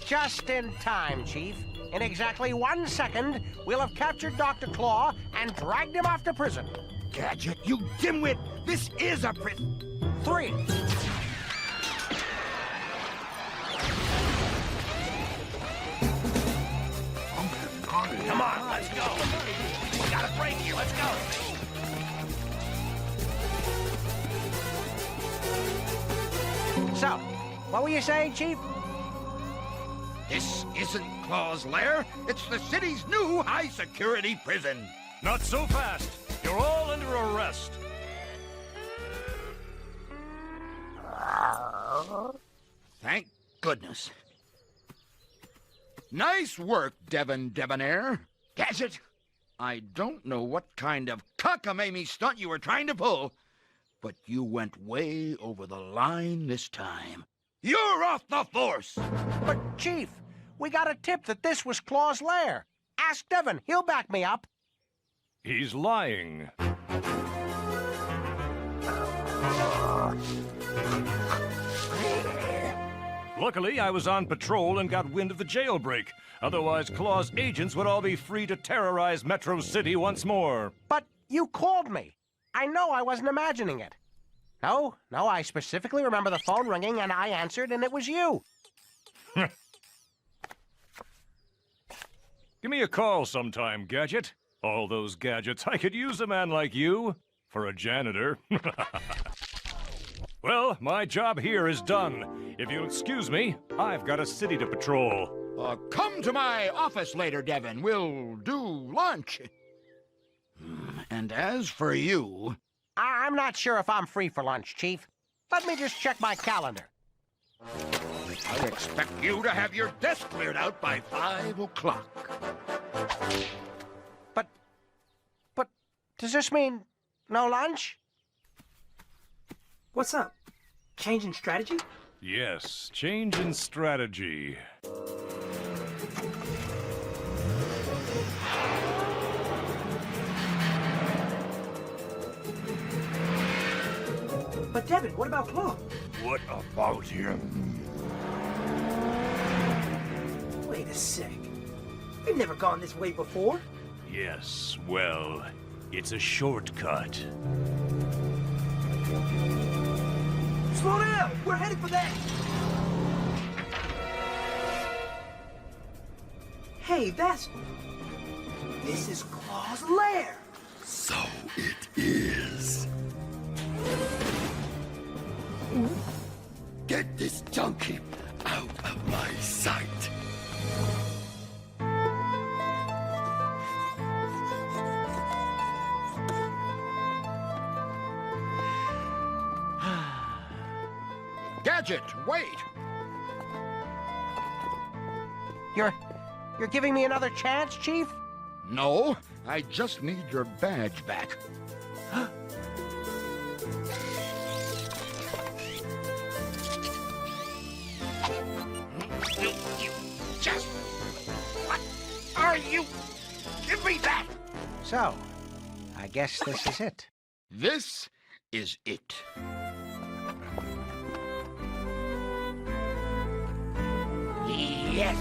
Just in time, Chief. In exactly 1 second, we'll have captured Dr. Claw and dragged him off to prison. Gadget, you dimwit! This is a prison! 3. Come on, let's go. We got a break here. Let's go. So, what were you saying, Chief? This isn't Claw's lair. It's the city's new high-security prison. Not so fast. You're all under arrest. Thank goodness. Nice work, Devon Debonair. Gadget, I don't know what kind of cockamamie stunt you were trying to pull, but you went way over the line this time. You're off the force! But, Chief, we got a tip that this was Claw's lair. Ask Devon. He'll back me up. He's lying. Luckily, I was on patrol and got wind of the jailbreak. Otherwise, Claw's agents would all be free to terrorize Metro City once more. But you called me. I know I wasn't imagining it. No, I specifically remember the phone ringing, and I answered, and it was you. Give me a call sometime, Gadget. All those gadgets. I could use a man like you for a janitor. Well, my job here is done. If you'll excuse me, I've got a city to patrol. Come to my office later, Devon. We'll do lunch. And as for you... I'm not sure if I'm free for lunch, Chief. Let me just check my calendar. I expect you to have your desk cleared out by 5 o'clock. But does this mean no lunch? What's up? Changing strategy? Yes, change in strategy. But Devon, what about Claw? What about him? Wait a sec. We've never gone this way before. Yes, well, it's a shortcut. Slow down! We're headed for that! Hey, this is Claw's lair! So it is. Get this junkie out of my sight. Gadget, wait! You're giving me another chance, Chief? No, I just need your badge back. You just... What are you? Give me that! So, I guess this is it. This is it. Yes!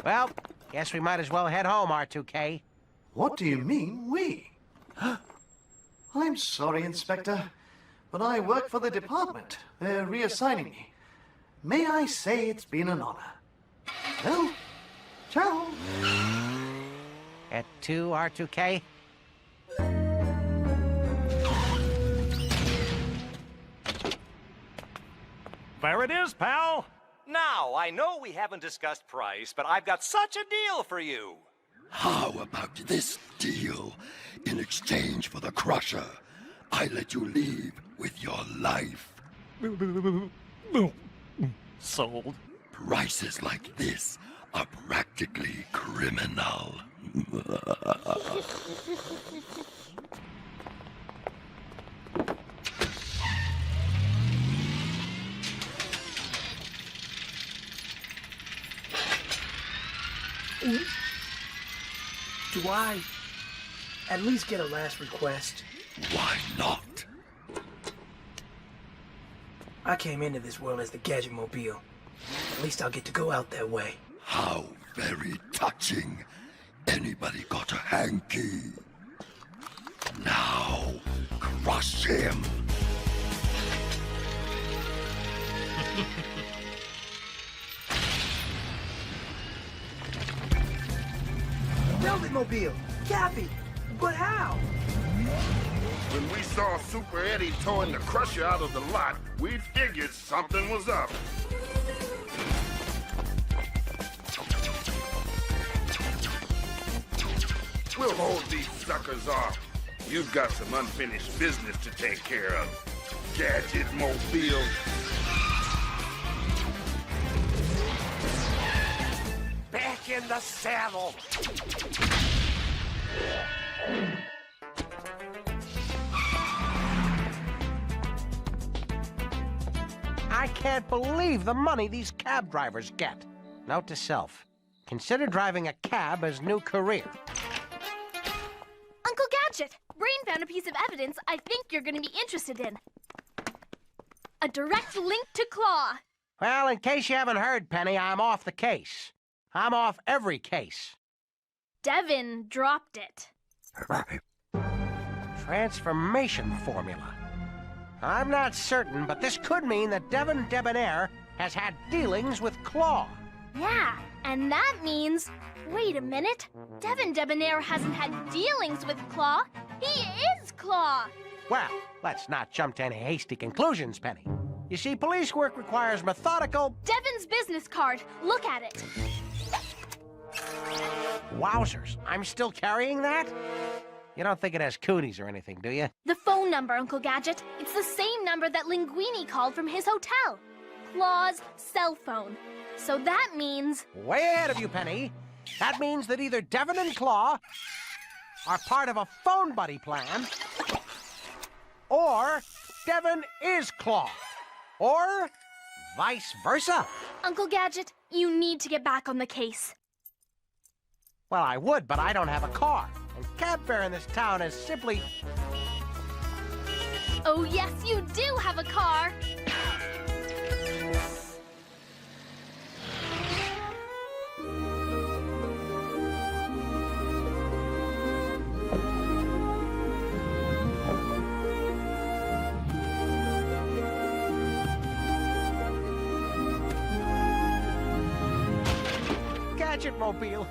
Well, guess we might as well head home, R2K. What do you mean, we? I'm sorry, Inspector, but I work for the department. They're reassigning me. May I say it's been an honor. Well, ciao. At 2, R2K? There it is, pal. Now, I know we haven't discussed price, but I've got such a deal for you. How about this deal? In exchange for the Crusher, I let you leave with your life. Sold. Prices like this are practically criminal. Do I at least get a last request? Why not? I came into this world as the Gadget Mobile. At least I'll get to go out that way. How very touching. Anybody got a hanky? Now, crush him. Velvet Mobile! Cappy! But how? When we saw Super Eddie towing the Crusher out of the lot, we figured something was up. We'll hold these suckers off. You've got some unfinished business to take care of. Gadget Mobile. Back in the saddle. I can't believe the money these cab drivers get. Note to self, consider driving a cab as new career. Uncle Gadget, Brain found a piece of evidence I think you're going to be interested in. A direct link to Claw. Well, in case you haven't heard, Penny, I'm off the case. I'm off every case. Devin dropped it. Transformation formula. I'm not certain, but this could mean that Devin Debonair has had dealings with Claw. Yeah, and that means... Wait a minute. Devin Debonair hasn't had dealings with Claw. He is Claw. Well, let's not jump to any hasty conclusions, Penny. You see, police work requires methodical... Devin's business card. Look at it. Wowzers, I'm still carrying that? You don't think it has cooties or anything, do you? The phone number, Uncle Gadget. It's the same number that Linguini called from his hotel. Claw's cell phone. So that means... Way ahead of you, Penny. That means that either Devin and Claw are part of a phone buddy plan, or Devin is Claw, or vice versa. Uncle Gadget, you need to get back on the case. Well, I would, but I don't have a car. And cab fare in this town is simply... Oh, yes, you do have a car. Gadget Mobile,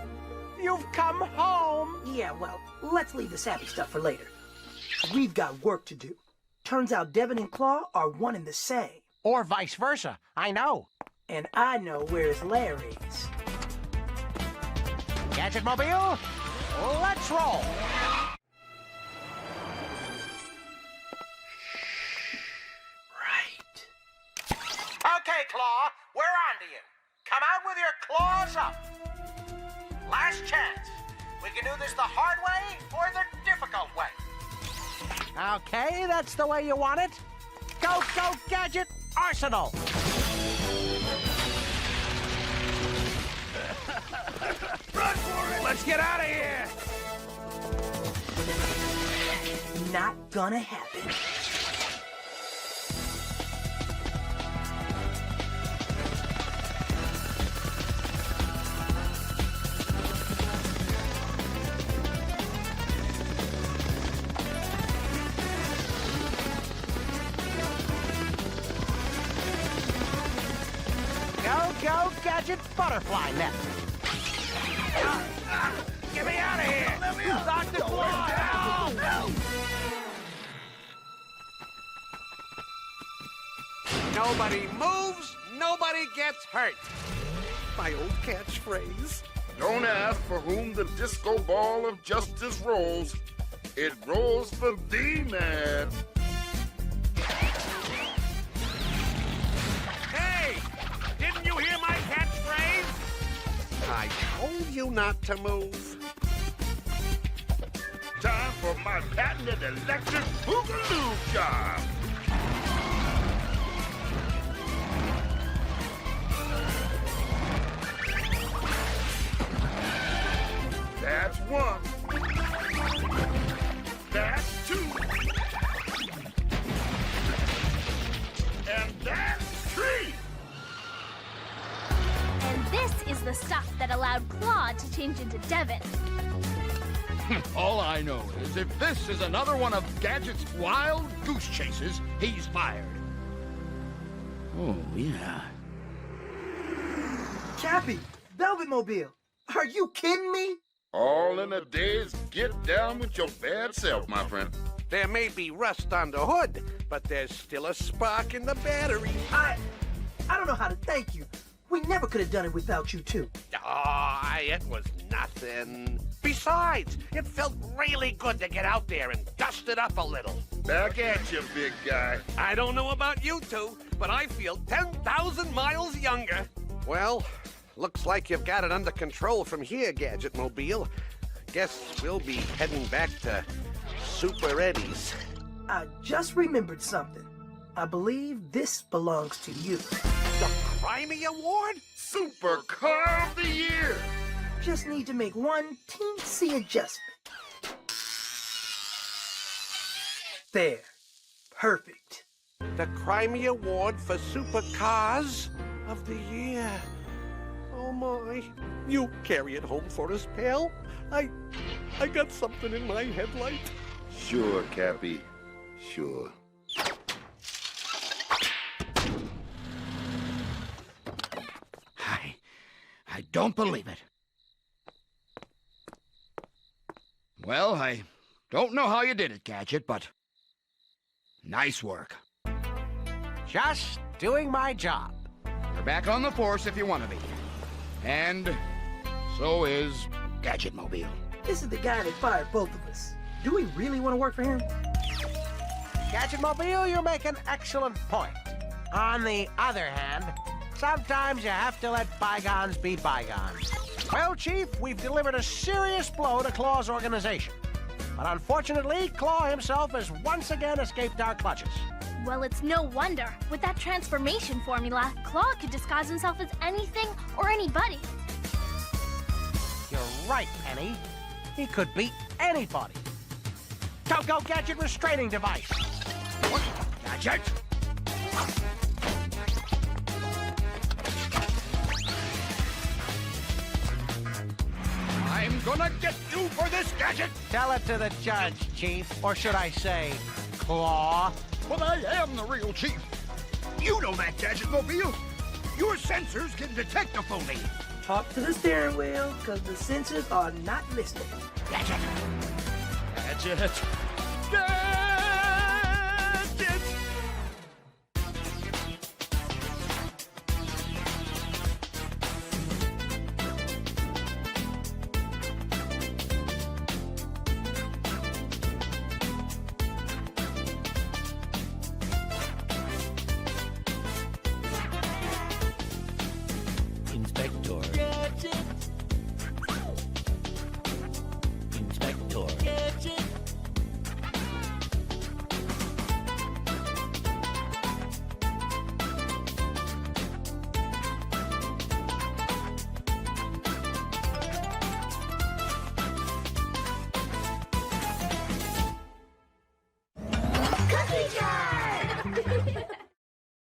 you've come home. Yeah, well, let's leave the sappy stuff for later. We've got work to do. Turns out Devin and Claw are one and the same. Or vice versa, I know. And I know where his lair is. Gadget Mobile, let's roll. Right. Okay, Claw, we're on to you. Come out with your claws up. Last chance. We can do this the hard way or the difficult way. Okay, that's the way you want it. Go, go, Gadget Arsenal. Run for it! Let's get out of here! Not gonna happen. Go, Gadget Butterfly Net. Get me out of here! Dr. Claw, help! Nobody moves, nobody gets hurt. My old catchphrase. Don't ask for whom the disco ball of justice rolls. It rolls for thee, man. Hey! Didn't you hear my catchphrase? I told you not to move. Time for my patented electric boogaloo job. That's one. That's two. And that's three. And this is the stuff that allowed Claw to change into Devin. All I know is if this is another one of Gadget's wild goose chases, he's fired. Oh, yeah. Cappy, Velvet Mobile, are you kidding me? All in a day's get down with your bad self, my friend. There may be rust on the hood, but there's still a spark in the battery. I don't know how to thank you. We never could have done it without you two. Ah, it was nothing. Besides, it felt really good to get out there and dust it up a little. Back at you, big guy. I don't know about you two, but I feel 10,000 miles younger. Well, looks like you've got it under control from here, Gadget Mobile. Guess we'll be heading back to Super Eddie's. I just remembered something. I believe this belongs to you. The Crimey Award? Supercar of the Year! Just need to make one teensy adjustment. There. Perfect. The Crimey Award for Supercars of the Year. Oh my. You carry it home for us, pal? I got something in my headlight. Sure, Cappy. Sure. I don't believe it. Well, I don't know how you did it, Gadget, but nice work. Just doing my job. You're back on the force if you want to be. And so is Gadget Mobile. This is the guy that fired both of us. Do we really want to work for him? Gadget Mobile, you make an excellent point. On the other hand, sometimes you have to let bygones be bygones. Well, Chief, we've delivered a serious blow to Claw's organization. But unfortunately, Claw himself has once again escaped our clutches. Well, it's no wonder. With that transformation formula, Claw could disguise himself as anything or anybody. You're right, Penny. He could be anybody. Go, Gadget restraining device. What? Gadget? I'm gonna get you for this, Gadget! Tell it to the judge, Chief. Or should I say, Claw? But I am the real chief. You know that, Gadget Mobile. Your sensors can detect a phony. Talk to the steering wheel, because the sensors are not listening. Gadget! Gadget! Gadget! Inspector. Gadget. Inspector. Gadget. Cookie jar!